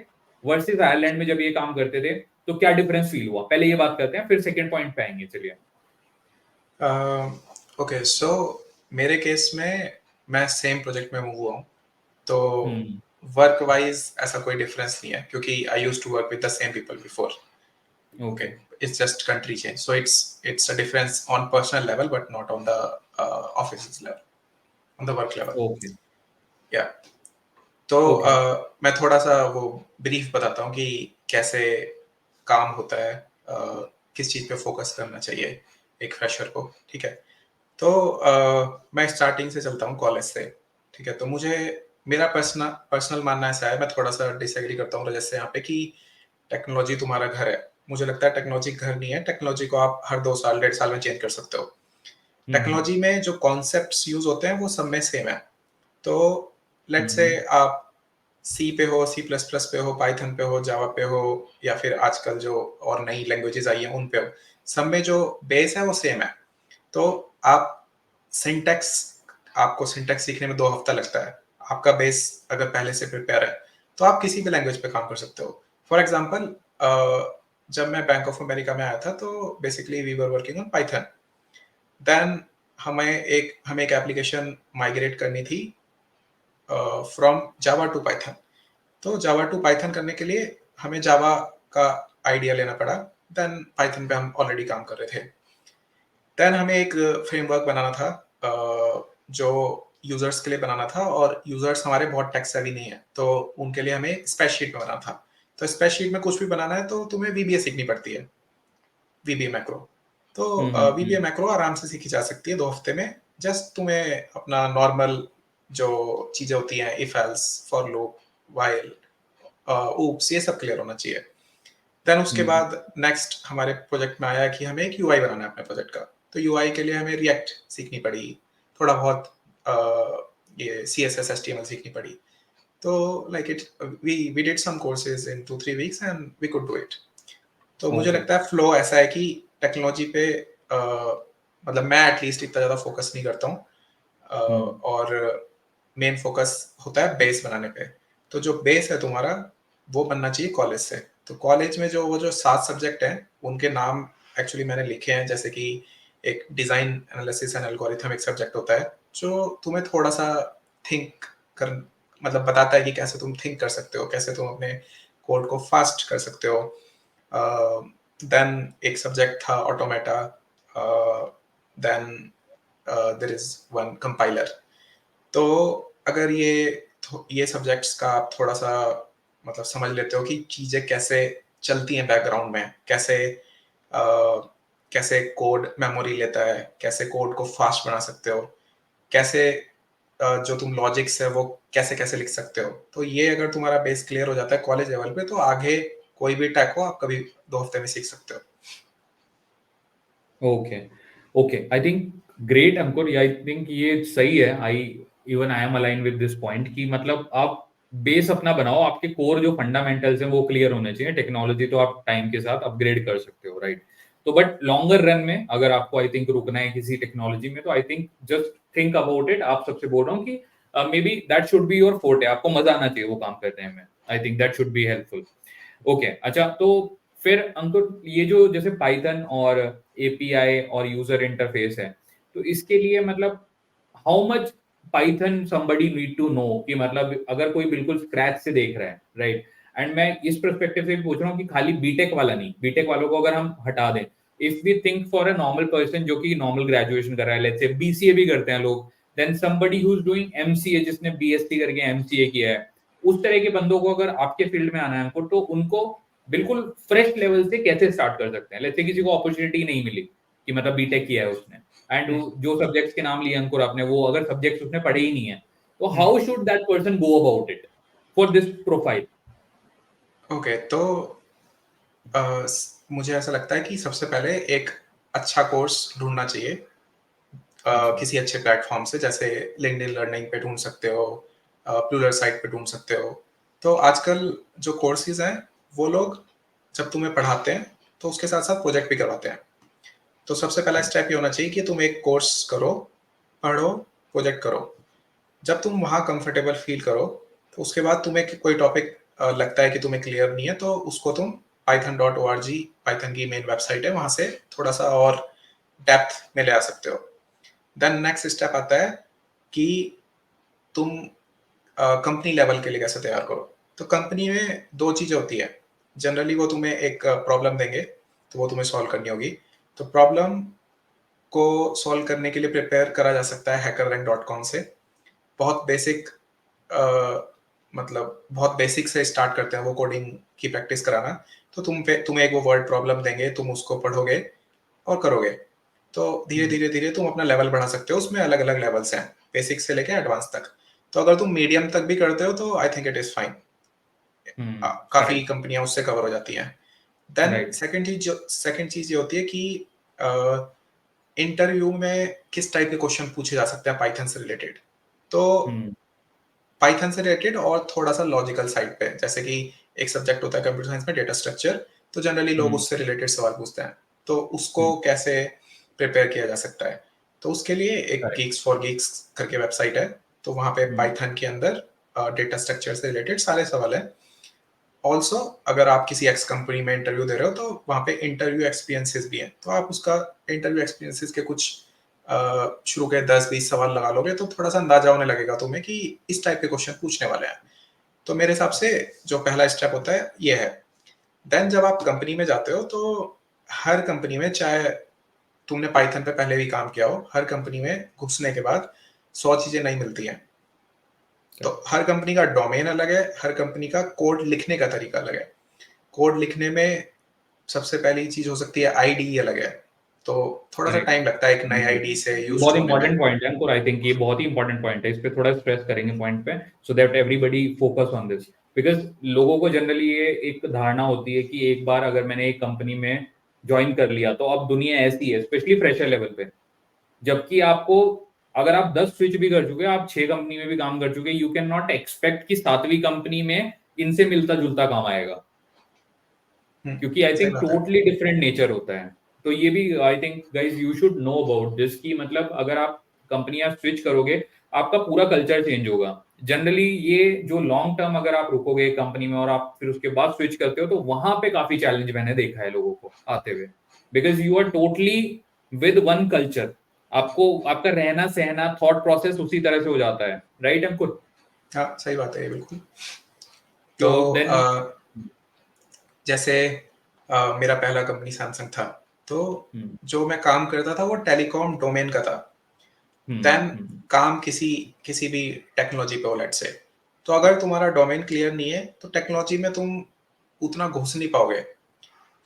वर्सेस आयरलैंड में जब ये काम करते थे, तो क्या डिफरेंस फील हुआ, पहले ये बात करते हैं, फिर सेकंड पॉइंट पे आएंगे। चलिए। ओके, सो मेरे केस में मैं सेम प्रोजेक्ट में मूव हुआ हूँ, तो वर्क वाइज ऐसा कोई डिफरेंस नहीं है, क्योंकि I used to work with the same people before. Okay, it's just country change, so it's a difference on personal level but not on the office's level, on the work level. Okay, yeah, तो ओके, मैं थोड़ा सा वो ब्रीफ बताता हूँ कि कैसे काम होता है, किस चीज पे फोकस करना चाहिए एक फ्रेशर को, ठीक है। तो मैं स्टार्टिंग से चलता हूँ, कॉलेज से, ठीक है। तो मुझे मेरा पर्सनल मानना ऐसा है, मैं थोड़ा सा डिसएग्री करता हूँ जैसे यहाँ पे, कि टेक्नोलॉजी तुम्हारा घर है। मुझे लगता है टेक्नोलॉजी घर नहीं है, टेक्नोलॉजी को आप हर 2 साल 1.5 साल में चेंज कर सकते हो। टेक्नोलॉजी में जो कॉन्सेप्ट्स यूज होते हैं वो सब में सेम है। तो लेट्स से आप सी पे हो, सी प्लस प्लस पे हो, पाइथन पे हो, जावा पे हो, या फिर आजकल जो और नई लैंग्वेजेस आई हैं उन पे हो, सब में जो बेस है वो सेम है। तो आप सिंटैक्स आपको सिंटैक्स सीखने में 2 हफ्ता लगता है। आपका बेस अगर पहले से प्रिपेयर है तो आप किसी भी लैंग्वेज पे काम कर सकते हो। फॉर एग्जांपल, जब मैं बैंक ऑफ अमेरिका में आया था तो basically we were working on Python. Then हमें एक एप्लीकेशन माइग्रेट करनी थी फ्रॉम जावा टू पाइथन। तो जावा टू पाइथन करने के लिए हमें जावा का आइडिया लेना पड़ा। देन पाइथन पे हम ऑलरेडी काम कर रहे थे। देन हमें एक फ्रेमवर्क बनाना था जो यूजर्स के लिए बनाना था, और यूजर्स हमारे बहुत टेक सेवी नहीं है, तो उनके लिए हमें स्प्रेडशीट में बनाना था। तो स्प्रेडशीट में कुछ भी बनाना है तो तुम्हें वीबीए सीखनी पड़ती है, वीबीए मैक्रो। तो वीबीए मैक्रो आराम से सीखी जा सकती है 2 हफ्ते में। जस्ट तुम्हें अपना नॉर्मल जो चीजें होती हैं, if else, for loop, while, oops, ये सब क्लियर होना चाहिए। देन उसके बाद नेक्स्ट हमारे प्रोजेक्ट में आया कि हमें एक यूआई बनाना है अपने प्रोजेक्ट का। तो यूआई के लिए हमें रिएक्ट सीखनी पड़ी, थोड़ा बहुत ये CSS HTML सीखनी पड़ी। तो like it we did some courses in 2-3 weeks and we could do it. तो मुझे ओके, लगता है फ्लो ऐसा है कि टेक्नोलॉजी पे मतलब मैं एटलीस्ट इतना ज़्यादा फोकस नहीं करता हूँ, और मेन फोकस होता है बेस बनाने पे। तो जो बेस है तुम्हारा वो बनना चाहिए कॉलेज से। तो कॉलेज में जो 7 सब्जेक्ट हैं उनके नाम एक्चुअली मैंने लिखे हैं, जैसे कि एक डिजाइन एनालिसिस एंड एल्गोरिथम एक सब्जेक्ट होता है जो तुम्हें थोड़ा सा थिंक कर मतलब बताता है कि कैसे तुम थिंक कर सकते हो, कैसे तुम अपने कोड को फास्ट कर सकते हो। देन एक सब्जेक्ट था automata. Then there is one compiler. तो अगर ये सब्जेक्ट्स का आप थोड़ा सा मतलब समझ लेते हो कि चीजें कैसे चलती हैं बैकग्राउंड में, कैसे कोड मेमोरी लेता है, कैसे कोड को फास्ट बना सकते हो, कैसे जो तुम लॉजिक्स है वो कैसे कैसे लिख सकते हो। तो ये अगर तुम्हारा बेस क्लियर हो जाता है कॉलेज लेवल पे, तो आगे कोई भी टैक हो आप कभी 2 हफ्ते में सीख सकते हो। Okay, okay, I think great Ankur, I think ये सही है। I am align with this point कि मतलब आप बेस अपना बनाओ, आपके कोर जो फंडामेंटल्स हैं वो क्लियर होने चाहिए। टेक्नोलॉजी तो आप टाइम के साथ अपग्रेड कर सकते हो, राइट। तो बट लॉन्गर रन में अगर आपको आई थिंक रुकना है किसी टेक्नोलॉजी में, तो I think just think about it. आप सबसे बोल रहा हूँ कि मे be that should be your forte, आपको मजा आना चाहिए वो काम करने में। आई think that should be helpful. Okay, अच्छा, तो फिर अंकुर ये जो जैसे पाइथन और एपीआई और यूजर इंटरफेस है, तो इसके लिए मतलब how much Python somebody need to know, कि मतलब अगर कोई बिल्कुल स्क्रैच से देख रहा है, राइट। एंड मैं इस पर्सपेक्टिव से भी पूछ रहा हूँ कि खाली बीटेक वाला नहीं, बीटेक वालों को अगर हम हटा दें, if we think for a normal person जो कि नॉर्मल ग्रेजुएशन कर रहा है, लेट्स से बीसीए भी करते हैं लोग, then somebody who is doing MCA, जिसने बीएससी करके एमसीए किया है, उस तरह के बंदों को अगर आपके फील्ड में आना है अंकुर, तो उनको बिल्कुल फ्रेश लेवल से कैसे स्टार्ट कर सकते हैं। लेट्स से किसी को अपॉर्चुनिटी नहीं मिली कि मतलब बीटेक किया है उसने, एंड जो सब्जेक्ट्स के नाम लिए अंकुर आपने, वो अगर सब्जेक्ट्स उसने पढ़े ही नहीं है, तो how should that person go about it for this profile? Okay, तो मुझे ऐसा लगता है कि सबसे पहले एक अच्छा कोर्स ढूंढना चाहिए अच्छा, किसी अच्छे प्लेटफॉर्म से, जैसे लिंक्डइन लर्निंग पे ढूंढ सकते हो, प्लूलर साइट पे ढूंढ सकते हो। तो आजकल जो कोर्सेज हैं वो लोग जब तुम्हें पढ़ाते हैं तो उसके साथ साथ प्रोजेक्ट भी करवाते हैं। तो सबसे पहला स्टेप ये होना चाहिए कि तुम एक कोर्स करो, पढ़ो, प्रोजेक्ट करो। जब तुम वहाँ कंफर्टेबल फील करो, तो उसके बाद तुम्हें कोई टॉपिक लगता है कि तुम्हें क्लियर नहीं है, तो उसको तुम python.org, पाइथन की मेन वेबसाइट है, वहाँ से थोड़ा सा और डेप्थ में ले आ सकते हो। देन नेक्स्ट स्टेप आता है कि तुम कंपनी लेवल के लिए कैसे तैयार करो। तो कंपनी में दो चीज़ें होती है। जनरली वो तुम्हें एक प्रॉब्लम देंगे, तो वो तुम्हें सॉल्व करनी होगी। तो प्रॉब्लम को सॉल्व करने के लिए प्रिपेयर करा जा सकता है hackerrank.com से। बहुत बेसिक मतलब बहुत बेसिक से स्टार्ट करते हैं वो कोडिंग की प्रैक्टिस कराना। तो तुम्हें एक वो वर्ड प्रॉब्लम देंगे, तुम उसको पढ़ोगे और करोगे। तो धीरे धीरे धीरे तुम अपना लेवल बढ़ा सकते हो। उसमें अलग अलग लेवल्स हैं, बेसिक से लेके एडवांस तक। तो अगर तुम मीडियम तक भी करते हो तो I think it is fine. काफी करेक्ट, कंपनियां उससे कवर हो जाती हैं। Then right. सेकंड चीज ये होती है कि इंटरव्यू में किस टाइप के क्वेश्चन पूछे जा सकते हैं पाइथन से रिलेटेड। तो पाइथन से रिलेटेड और थोड़ा सा लॉजिकल साइड पे, जैसे कि एक सब्जेक्ट होता है कंप्यूटर साइंस में डेटा स्ट्रक्चर, तो जनरली लोग उससे रिलेटेड सवाल पूछते हैं। तो उसको कैसे प्रिपेयर किया जा सकता है, तो उसके लिए एक करेक्ट। गीक्स फॉर गीक्स करके वेबसाइट है। तो वहाँ पे पाइथन के अंदर डेटा स्ट्रक्चर से रिलेटेड सारे सवाल हैं। ऑल्सो अगर आप किसी एक्स कंपनी में इंटरव्यू दे रहे हो, तो वहाँ पे इंटरव्यू एक्सपीरियंसेस भी हैं। तो आप उसका इंटरव्यू एक्सपीरियंसेस के कुछ शुरू के 10-20 सवाल लगा लोगे, तो थोड़ा सा अंदाजा होने लगेगा तुम्हें कि इस टाइप के क्वेश्चन पूछने वाले हैं। तो मेरे हिसाब से जो पहला स्टेप होता है ये है। देन जब आप कंपनी में जाते हो, तो हर कंपनी में, चाहे तुमने पाइथन पे पहले भी काम किया हो, हर कंपनी में घुसने के बाद 100 चीजें नहीं मिलती हैं। तो हर कंपनी का डोमेन अलग है, हर कंपनी का कोड लिखने का तरीका अलग है। कोड लिखने में सबसे पहली चीज हो सकती है आईडी अलग है। तो थोड़ा सा करेक्ट। टाइम लगता है एक नई आईडी से ये यूज्ड बहुत होने में। इंपॉर्टेंट पॉइंट है अंकुर, आई थिंक ये बहुत ही इंपॉर्टेंट पॉइंट है। इस पे थोड़ा स्ट्रेस करेंगे पॉइंट पे, so that everybody focus on this. Because लोगों को जनरली ये एक धारणा होती है कि एक बार अगर मैंने एक कंपनी में ज्वाइन कर लिया तो अब दुनिया ऐसी है, स्पेशली फ्रेशर लेवल पे। जबकि आपको, अगर आप 10 स्विच भी कर चुके, आप 6 कंपनी में भी काम कर चुके, यू कैन नॉट एक्सपेक्ट कि 7वीं कंपनी में इनसे मिलता जुलता काम आएगा, क्योंकि आई सही थिंक बात है। टोटली डिफरेंट नेचर होता है। तो ये भी I think guys you should know about this, कि मतलब अगर आप कंपनियां स्विच करोगे, आपका पूरा कल्चर चेंज होगा। जनरली ये जो लॉन्ग टर्म अगर आप रुकोगे कंपनी में और आप फिर उसके बाद स्विच करते हो, तो वहां पे काफी चैलेंज मैंने देखा है लोगों को आते हुए। Because you are totally with one culture, आपको आपका रहना सहना थॉट प्रोसेस उसी तरह से हो जाता है, राइट अंकुर? हाँ, सही बात है ये बिल्कुल। तो तो देन जैसे मेरा पहला कंपनी सैमसंग था। तो जो मैं काम करता था वो टेलीकॉम डोमेन का था। देन काम किसी किसी भी टेक्नोलॉजी पे हो, लेट्स से। तो अगर तुम्हारा डोमेन क्लियर नहीं है, तो टेक्नोलॉजी में तुम उतना घुस नहीं पाओगे।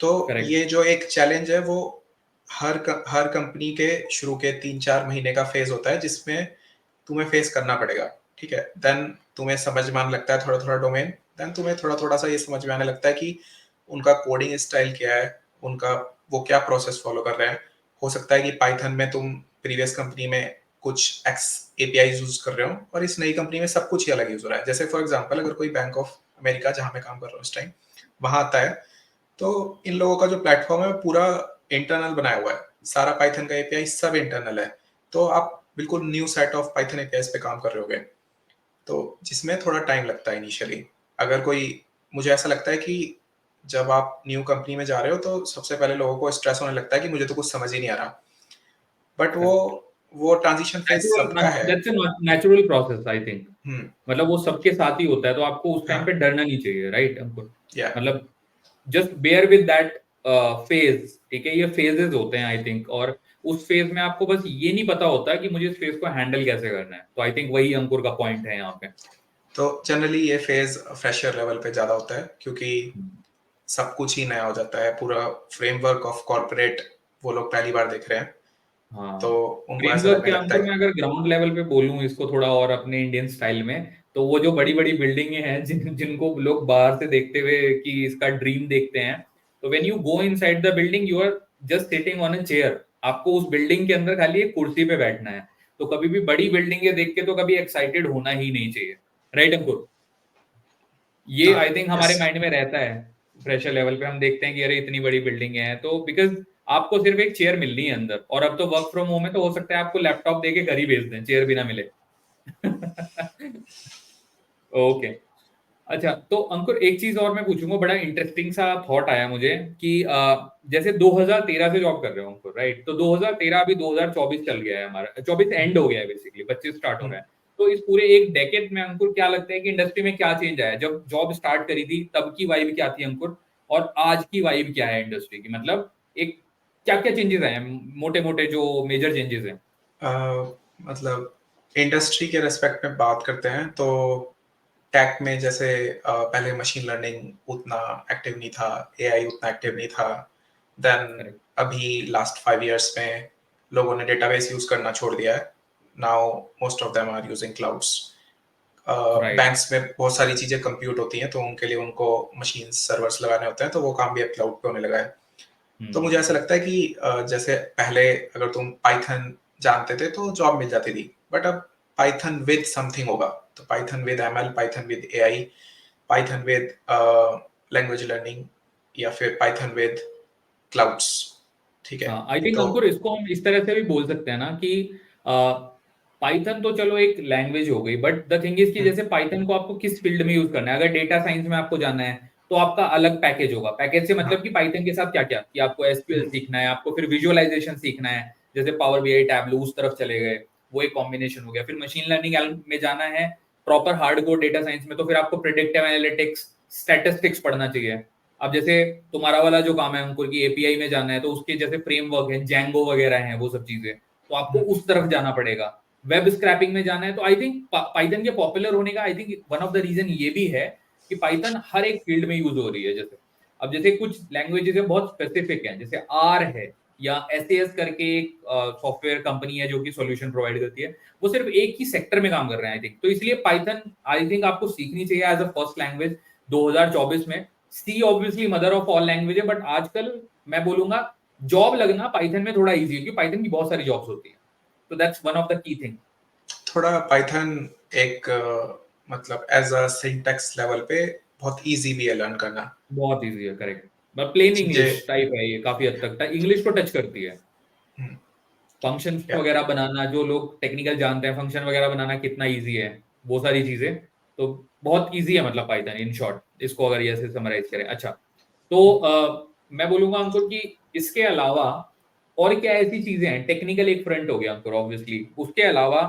तो करेक्ट। ये जो एक चैलेंज है, वो हर कंपनी के शुरू के 3-4 महीने का फेज होता है, जिसमें तुम्हें फेस करना पड़ेगा। ठीक है, देन तुम्हें समझ में आने लगता है थोड़ा थोड़ा डोमेन। देन तुम्हें थोड़ा थोड़ा सा ये समझ में आने लगता है कि उनका कोडिंग स्टाइल क्या है, उनका वो क्या प्रोसेस फॉलो कर रहे हैं। हो सकता है कि पाइथन में तुम प्रीवियस कंपनी में कुछ एक्स एपीआई यूज कर रहे हो, और इस नई कंपनी में सब कुछ ही अलग यूज हो रहा है। जैसे फॉर एग्जांपल, अगर कोई बैंक ऑफ अमेरिका, जहाँ मैं काम कर रहा हूँ इस टाइम, वहां आता है, तो इन लोगों का जो प्लेटफॉर्म है पूरा इंटरनल बनाया हुआ है। सारा पाइथन का एपीआई सब इंटरनल है। तो आप बिल्कुल new set of Python API पे काम कर रहे होगे, तो जिसमें थोड़ा टाइम लगता है इनिशियली। अगर कोई, मुझे ऐसा लगता है कि जब आप न्यू कंपनी में जा रहे हो, तो सबसे पहले लोगों को स्ट्रेस होने लगता है कि मुझे तो कुछ समझ ही नहीं आ रहा। बट वो ट्रांजिशन फेज सबका है। That's a natural process I think. Hmm. मतलब वो सबके साथ ही होता है, तो आपको उस टाइम पे हाँ। डरना नहीं चाहिए, राइट अंकुर? या मतलब just bear with that phase, ठीक है? ये फेजेस होते हैं आई थिंक, और उस फेज में आपको बस ये नहीं पता होता कि मुझे इस फेज को हैंडल कैसे करना है। तो आई थिंक वही अंकुर का पॉइंट है यहाँ पे। तो जनरली ये फेज फ्रेशर लेवल पे ज्यादा होता है, क्योंकि सब कुछ ही नया हो जाता है। पूरा फ्रेमवर्क ऑफ कॉर्पोरेट वो लोग पहली बार देख रहे हैं। हाँ, तो उनको ऐसा फ्रेमवर्क लगने के लगता है अंकुर में अगर ग्राउंड लेवल पे बोलूं इसको थोड़ा और अपने इंडियन स्टाइल में, तो वो जो बड़ी बड़ी बिल्डिंगें हैं जिनको लोग बाहर से देखते हुए कि इसका ड्रीम देखते हैं, तो when you go inside the building you are just sitting on a chair. आपको उस बिल्डिंग के अंदर खाली एक कुर्सी पे बैठना है। तो कभी भी बड़ी बिल्डिंगें देख के तो कभी एक्साइटेड होना ही नहीं चाहिए, राइट अंकुर? ये आई थिंक हमारे यस। माइंड में रहता है। फ्रेशर लेवल पे हम देखते हैं कि अरे इतनी बड़ी बिल्डिंग है, तो बिकॉज आपको सिर्फ एक चेयर मिल रही है अंदर, और अब तो वर्क फ्रॉम होम है, तो हो सकता है आपको लैपटॉप देके घर ही भेज दें, चेयर भी ना मिले। ओके। अच्छा, तो अंकुर एक चीज और मैं पूछूंगा, बड़ा इंटरेस्टिंग सा थॉट आया मुझे कि जैसे 2013 से जॉब कर रहे हो अंकुर, राइट? तो 2013 अभी 2024 चल गया है, हमारा 24 एंड हो गया है बेसिकली, 25 स्टार्ट हो रहा है। तो इस पूरे एक डेकेड में अंकुर क्या लगता है कि इंडस्ट्री में क्या चेंज आया? जब जॉब स्टार्ट करी थी तब की वाइब क्या थी अंकुर, और आज की वाइब क्या है इंडस्ट्री की? मतलब एक क्या क्या चेंजेस आए हैं, मोटे मोटे जो मेजर चेंजेस हैं? मतलब इंडस्ट्री के रेस्पेक्ट में बात करते हैं तो टेक में जैसे पहले मशीन लर्निंग उतना एक्टिव नहीं था, एआई उतना एक्टिव नहीं था। Then correct. अभी लास्ट 5 इयर्स में लोगों ने डेटाबेस यूज करना छोड़ दिया है। Now most of them are using clouds. Right. Banks में बहुत सारी चीजें कंप्यूट होती हैं, तो उनके लिए उनको मशीन सर्वर्स लगाने होते हैं, तो वो काम भी अब क्लाउड पे होने लगा है। तो मुझे ऐसा लगता है कि जैसे पहले अगर तुम पाइथन जानते थे तो जॉब मिल जाती थी, बट अब पाइथन विद समथिंग होगा, तो Python with ML, Python with AI, Python with language learning, या फिर पाइथन विद क्लाउड्स। ठीक है। हाँ, आई थिंक तो अंकुर इसको हम इस तरह से भी बोल सकते हैं ना कि पाइथन तो चलो एक लैंग्वेज हो गई, बट द थिंग इज कि हम्म, जैसे पाइथन को आपको किस फील्ड में यूज करना है, अगर डेटा साइंस में आपको जाना है तो आपका अलग पैकेज होगा। पैकेज से मतलब हाँ, कि पाइथन के साथ क्या क्या, कि आपको एसक्यूएल हम्म, सीखना है, आपको फिर विजुअलाइजेशन सीखना है, जैसे पावर बीआई, टैबलो, उस तरफ चले गए, वो एक कॉम्बिनेशन हो गया। फिर मशीन लर्निंग में जाना है प्रॉपर हार्डकोर डेटा साइंस में, तो फिर आपको प्रिडिक्टिव एनालिटिक्स, स्टैटिस्टिक्स पढ़ना चाहिए। अब जैसे तुम्हारा वाला जो काम है अंकुर की एपीआई में जाना है, तो उसके जैसे फ्रेमवर्क है, जैंगो वगैरह हैं, वो सब चीजें, तो आपको हम्म, उस तरफ जाना पड़ेगा। वेब स्क्रैपिंग में जाना है, तो आई थिंक पाइथन के पॉपुलर होने का I think one of the reason ये भी है कि पाइथन हर एक फील्ड में यूज हो रही है। जैसे अब जैसे कुछ लैंग्वेजेस है बहुत स्पेसिफिक है, जैसे आर है, या एस करके एक सॉफ्टवेयर कंपनी है जो कि सॉल्यूशन प्रोवाइड करती है, वो सिर्फ एक ही सेक्टर में काम कर रहे हैं आई थिंक। तो इसलिए पाइथन आई थिंक आपको सीखनी चाहिए एज अ फर्स्ट लैंग्वेज 2024 में। C obviously mother of all language है, बट आजकल मैं बोलूंगा जॉब लगना पाइथन में थोड़ा इजी है, क्योंकि पाइथन की बहुत सारी जॉब्स होती है। तो that's one of the key thing. थोड़ा पाइथन एक मतलब एज अ सिंटैक्स लेवल पे बहुत इजी भी है लर्न करना। बहुत इजी है, करेक्ट। बट प्लेन चीजें, इंग्लिश टाइप है ये, काफी हद तक इंग्लिश को टच करती है। हम्म, फंक्शन या वगैरह बनाना, जो लोग टेक्निकल जानते हैं, फंक्शन वगैरह बनाना कितना इजी है, वो सारी चीजें तो बहुत इजी है, मतलब पाइथन इन शॉर्ट, इसको अगर ये ऐसे समराइज करें। अच्छा, तो मैं बोलूंगा अंकुर कि इसके अलावा और क्या ऐसी चीजें हैं? टेक्निकल एक फ्रंट हो गया अंकुर ऑब्वियसली, उसके अलावा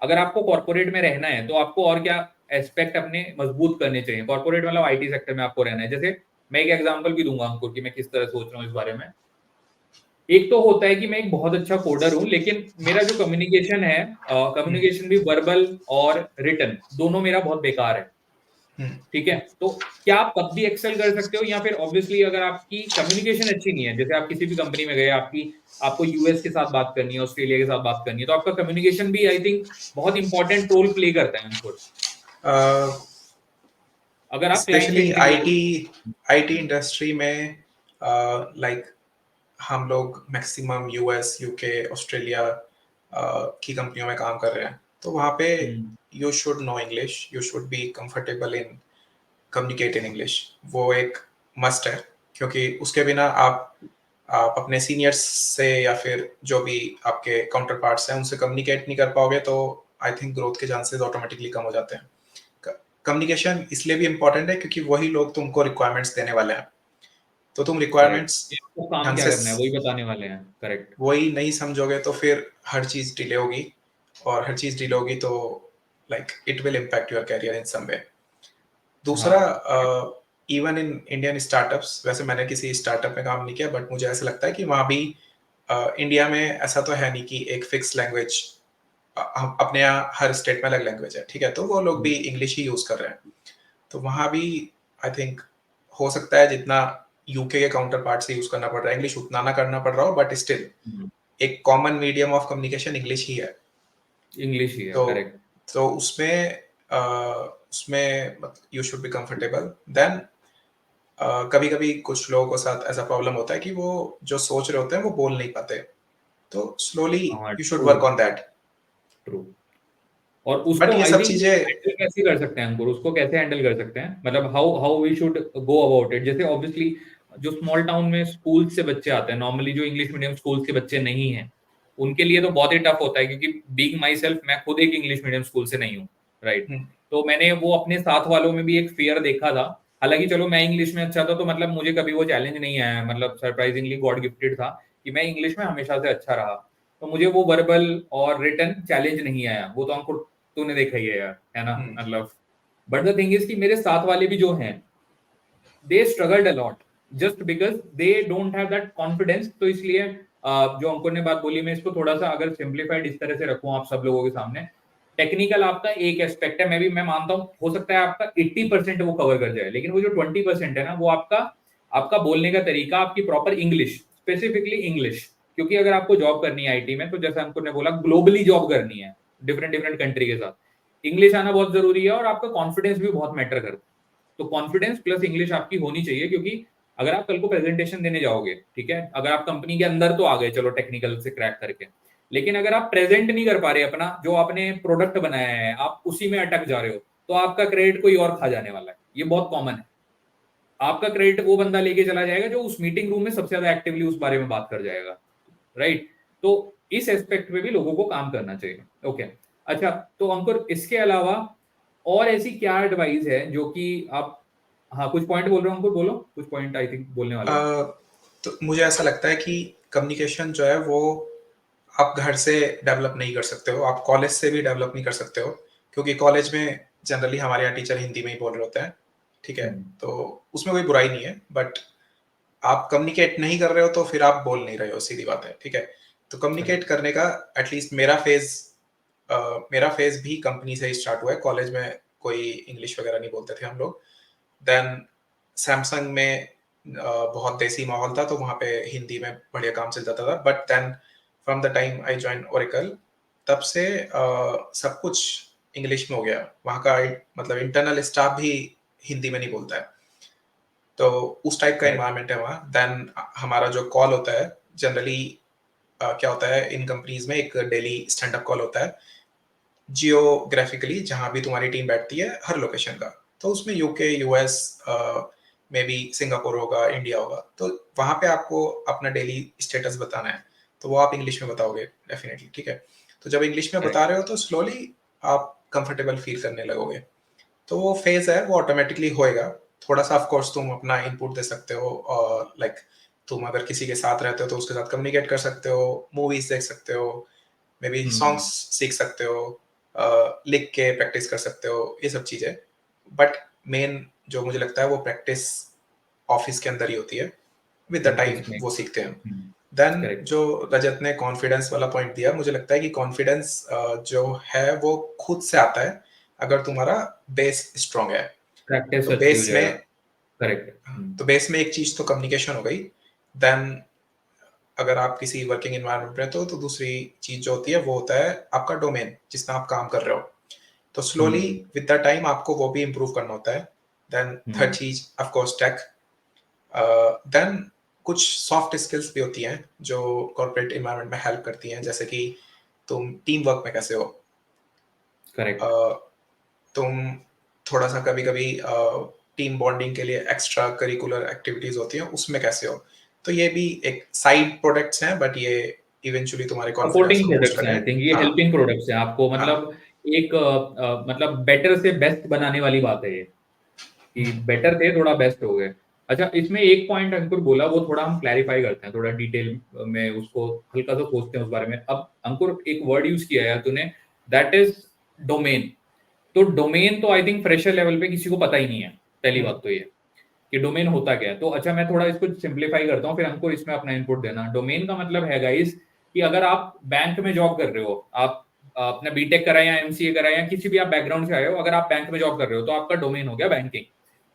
अगर आपको कॉर्पोरेट में रहना है तो आपको और क्या एस्पेक्ट अपने मजबूत करने चाहिए? कॉर्पोरेट मतलब आईटी सेक्टर में आपको रहना है, जैसे मैं एक एग्जांपल भी दूंगा अंकुर कि मैं किस तरह सोच रहा हूँ इस बारे में। एक तो होता है कि मैं एक बहुत अच्छा कोडर हूं, लेकिन मेरा जो कम्युनिकेशन है, हम्म, कम्युनिकेशन भी वर्बल और रिटन दोनों मेरा बहुत बेकार है। हम्म, ठीक है, तो क्या आप तब भी एक्सेल कर सकते हो, या फिर ऑब्वियसली अगर आपकी कम्युनिकेशन अच्छी नहीं है, जैसे आप किसी भी कंपनी में गए, आपको यूएस के साथ बात करनी है, ऑस्ट्रेलिया के साथ बात करनी है, तो आपका कम्युनिकेशन भी आई थिंक बहुत इंपॉर्टेंट रोल प्ले करता है उनको, अगर आप क्लाइंट स्पेशली सेंट्रिक आईटी रहो। आईटी इंडस्ट्री में लाइक हम लोग मैक्सिमम यूएस, यूके, ऑस्ट्रेलिया की कंपनियों में काम कर रहे हैं, तो वहाँ पे hmm. You should know English, you should be comfortable in communicate in English. वो एक मस्ट है, क्योंकि उसके बिना आप अपने सीनियर्स से या फिर जो भी आपके काउंटर पार्ट्स हैं उनसे कम्युनिकेट नहीं कर पाओगे, तो आई थिंक ग्रोथ के चांसेस ऑटोमेटिकली कम हो जाते हैं। कम्युनिकेशन इसलिए भी इम्पोर्टेंट है क्योंकि वही लोग तुमको रिक्वायरमेंट्स देने वाले हैं, तो तुम करेक्ट, रिक्वायरमेंट्स आपको काम ढंग क्या से करना है वही बताने वाले हैं, करेक्ट। वही नहीं समझोगे तो फिर हर चीज डिले होगी, और हर चीज डिले होगी तो like it will impact your career in some way. दूसरा, हाँ। इवन इन इंडियन स्टार्टअप्स, वैसे मैंने किसी स्टार्टअप में काम नहीं किया, बट मुझे ऐसा लगता है कि वहाँ भी इंडिया में ऐसा तो है नहीं कि एक फिक्स लैंग्वेज, अपने यहाँ हर स्टेट में अलग लैंग्वेज है, ठीक है, तो वो लोग भी इंग्लिश ही यूज कर रहे हैं। तो वहाँ भी आई थिंक हो सकता है जितना यूके के काउंटर पार्ट से यूज करना पड़ रहा है इंग्लिश, उतना ना करना पड़ रहा हो, बट स्टिल एक common medium of communication English ही है। इंग्लिश ही है, तो करेक्ट। तो उसमें you should be comfortable. Then कभी कभी कुछ लोगों के साथ ऐसा प्रॉब्लम होता है कि वो जो सोच रहे होते हैं वो बोल नहीं पाते, तो स्लोली हाँ, you should true. Work on that. True. और बट उसको ये आई सब थिंक चीजें हैंडल कैसे कर सकते हैं अंकुर, उसको कैसे हैंडल कर सकते हैं, मतलब how how we should go about it. जैसे ऑब्वियसली जो स्मॉल टाउन में स्कूल से बच्चे आते हैं, नॉर्मली जो इंग्लिश मीडियम स्कूल के बच्चे नहीं हैं, उनके लिए तो बहुत ही टफ होता है, क्योंकि बीइंग माई सेल्फ मैं खुद एक इंग्लिश मीडियम स्कूल से नहीं हूँ, राइट। हम्म, तो मैंने वो अपने साथ वालों में भी एक फियर देखा था। हालांकि चलो मैं इंग्लिश में अच्छा था, तो मतलब मुझे कभी वो चैलेंज नहीं आया, मतलब सरप्राइजिंगली गॉड गिफ्टेड था कि मैं इंग्लिश में हमेशा से अच्छा रहा। तो मुझे वो वर्बल और रिटन चैलेंज नहीं आया। वो तो हमको तूने देखा ही है यार, है ना, हम्म, मतलब। बट द थिंग इज कि मेरे साथ वाले भी जो हैं, they struggled a lot, just because they don't have that confidence. तो इसलिए जो अंकुर ने बात बोली, मैं इसको थोड़ा सा अगर सिंप्लीफाइड इस तरह से रखूं आप सब लोगों के सामने, टेक्निकल आपका एक एस्पेक्ट है, मैं मानता हूं हो सकता है आपका 80% वो कवर कर जाए, लेकिन वो जो 20% है ना, वो आपका आपका बोलने का तरीका, आपकी प्रॉपर इंग्लिश, स्पेसिफिकली इंग्लिश। क्योंकि अगर आपको जॉब करनी है आईटी में, तो जैसा अंकुर ने बोला, ग्लोबली जॉब करनी है, डिफरेंट डिफरेंट कंट्री के साथ, इंग्लिश आना बहुत जरूरी है, और आपका कॉन्फिडेंस भी बहुत मैटर करता है। तो कॉन्फिडेंस प्लस इंग्लिश आपकी होनी चाहिए, क्योंकि अगर आप कल को प्रेजेंटेशन देने जाओगे, ठीक है, अगर आप कंपनी के अंदर तो आ गए चलो टेक्निकल से क्रैक करके, लेकिन अगर आप प्रेजेंट नहीं कर पा रहे अपना जो आपने प्रोडक्ट बनाया है, आप उसी में अटक जा रहे हो, तो आपका क्रेडिट कोई और खा जाने वाला है। ये बहुत कॉमन है। आपका क्रेडिट वो बंदा लेके चला जाएगा जो उस मीटिंग रूम में सबसे ज्यादा एक्टिवली उस बारे में बात कर जाएगा, राइट। तो इस एस्पेक्ट पे भी लोगों को काम करना चाहिए। ओके, अच्छा, तो अंकुर इसके अलावा और ऐसी क्या एडवाइस है जो कि आप, हाँ कुछ पॉइंट बोल रहे हो अंकुर, बोलो कुछ पॉइंट, आई थिंक बोलने वाले हो। तो मुझे ऐसा लगता है कि कम्युनिकेशन जो है वो आप घर से डेवलप नहीं कर सकते हो, आप कॉलेज से भी डेवलप नहीं कर सकते हो, क्योंकि कॉलेज में जनरली हमारे यहाँ टीचर हिंदी में ही बोल रहे होते हैं, ठीक है, हम्म, तो उसमें कोई बुराई नहीं है, बट आप कम्युनिकेट नहीं कर रहे हो तो फिर आप बोल नहीं रहे हो, सीधी बात है, ठीक है। तो कम्युनिकेट करेक्ट। करने का एटलीस्ट मेरा फेज भी कंपनी से ही स्टार्ट हुआ है। कॉलेज में कोई इंग्लिश वगैरह नहीं बोलते थे हम लोग। देन सैमसंग में बहुत देसी माहौल था, तो वहाँ पे हिंदी में बढ़िया काम चल जाता था। But then from the time I join Oracle, तब से सब कुछ इंग्लिश में हो गया। वहाँ का मतलब इंटरनल स्टाफ भी हिंदी में नहीं बोलता है, तो उस टाइप का करेक्ट। एनवायरनमेंट है वहाँ। देन हमारा जो कॉल होता है जनरली, क्या होता है इन कंपनीज में, एक डेली स्टैंड अप कॉल होता है जियोग्राफिकली, जहां भी तुम्हारी टीम बैठती है हर लोकेशन का। तो उसमें यूके, यूएस, में भी सिंगापुर होगा, इंडिया होगा, तो वहां पे आपको अपना डेली स्टेटस बताना है, तो वो आप इंग्लिश में बताओगे डेफिनेटली, ठीक है। तो जब इंग्लिश में बता करेक्ट। रहे हो तो स्लोली आप कंफर्टेबल फील करने लगोगे। तो वो फेज है, वो ऑटोमेटिकली होएगा। थोड़ा सा ऑफ कोर्स तुम अपना इनपुट दे सकते हो, और लाइक तुम अगर किसी के साथ रहते हो तो उसके साथ कम्युनिकेट कर सकते हो, मूवीज देख सकते हो, मे बी हम्म। सॉन्ग्स सीख सकते हो, लिख के प्रैक्टिस कर सकते हो, ये सब चीजें। बट मेन जो मुझे लगता है वो प्रैक्टिस ऑफिस के अंदर ही होती है, विद द टाइम प्रैक्टिस में। वो सीखते हैं। हम्म। Then correct. जो रजत ने कॉन्फिडेंस वाला पॉइंट दिया, मुझे लगता है कि कॉन्फिडेंस जो है वो खुद से आता है अगर तुम्हारा बेस स्ट्रांग है। प्रैक्टिस तो अच्छी हो बेस जाएगा। में करेक्ट। तो बेस में एक चीज तो कम्युनिकेशन हो गई। देन अगर आप किसी वर्किंग एनवायरनमेंट में तो दूसरी चीज जो होती है वो होता है आपका डोमेन जिसमें आप काम कर रहे हो। तो slowly hmm. With the time आपको वो भी इम्प्रूव करना होता है। देन थर्ड हम्म। चीज ऑफ कोर्स टेक। देन कुछ सॉफ्ट स्किल्स भी होती हैं जो कॉर्पोरेट एनवायरनमेंट में हेल्प करती हैं, जैसे कि तुम टीम वर्क में कैसे हो, करेक्ट। uh, तुम थोड़ा सा कभी कभी टीम बॉन्डिंग के लिए एक्स्ट्रा करिकुलर एक्टिविटीज होती हैं उसमें कैसे हो। तो ये भी एक साइड प्रोडक्ट्स हैं, बट ये इवेंचुअली तुम्हारे कॉन्फिडेंस सपोर्टिंग को बूस्ट प्रोडक्ट्स हैं, करने। आई थिंक ये हाँ, हेल्पिंग प्रोडक्ट्स हैं आपको, हाँ, मतलब एक मतलब बेटर से बेस्ट बनाने वाली बात है ये, कि हम्म, बेटर थे थोड़ा बेस्ट हो गए। अच्छा, इसमें एक पॉइंट अंकुर बोला, वो थोड़ा हम क्लैरिफाई करते हैं, थोड़ा डिटेल में उसको हल्का सा सोचते हैं उस बारे में। अब अंकुर एक वर्ड यूज किया यार तूने, दैट इज डोमेन। तो डोमेन तो आई थिंक फ्रेशर लेवल पे किसी को पता ही नहीं है, पहली हम्म, बात तो ये कि डोमेन होता क्या है। तो अच्छा, मैं थोड़ा इसको सिंप्लीफाई करता हूँ, फिर हमको इसमें अपना इनपुट देना। डोमेन का मतलब है गाइस कि अगर आप बैंक में जॉब कर रहे हो, आप अपना बीटेक करा या एमसीए करा या किसी भी आप बैकग्राउंड से आए हो, अगर आप बैंक में जॉब कर रहे हो तो आपका डोमेन हो गया बैंकिंग।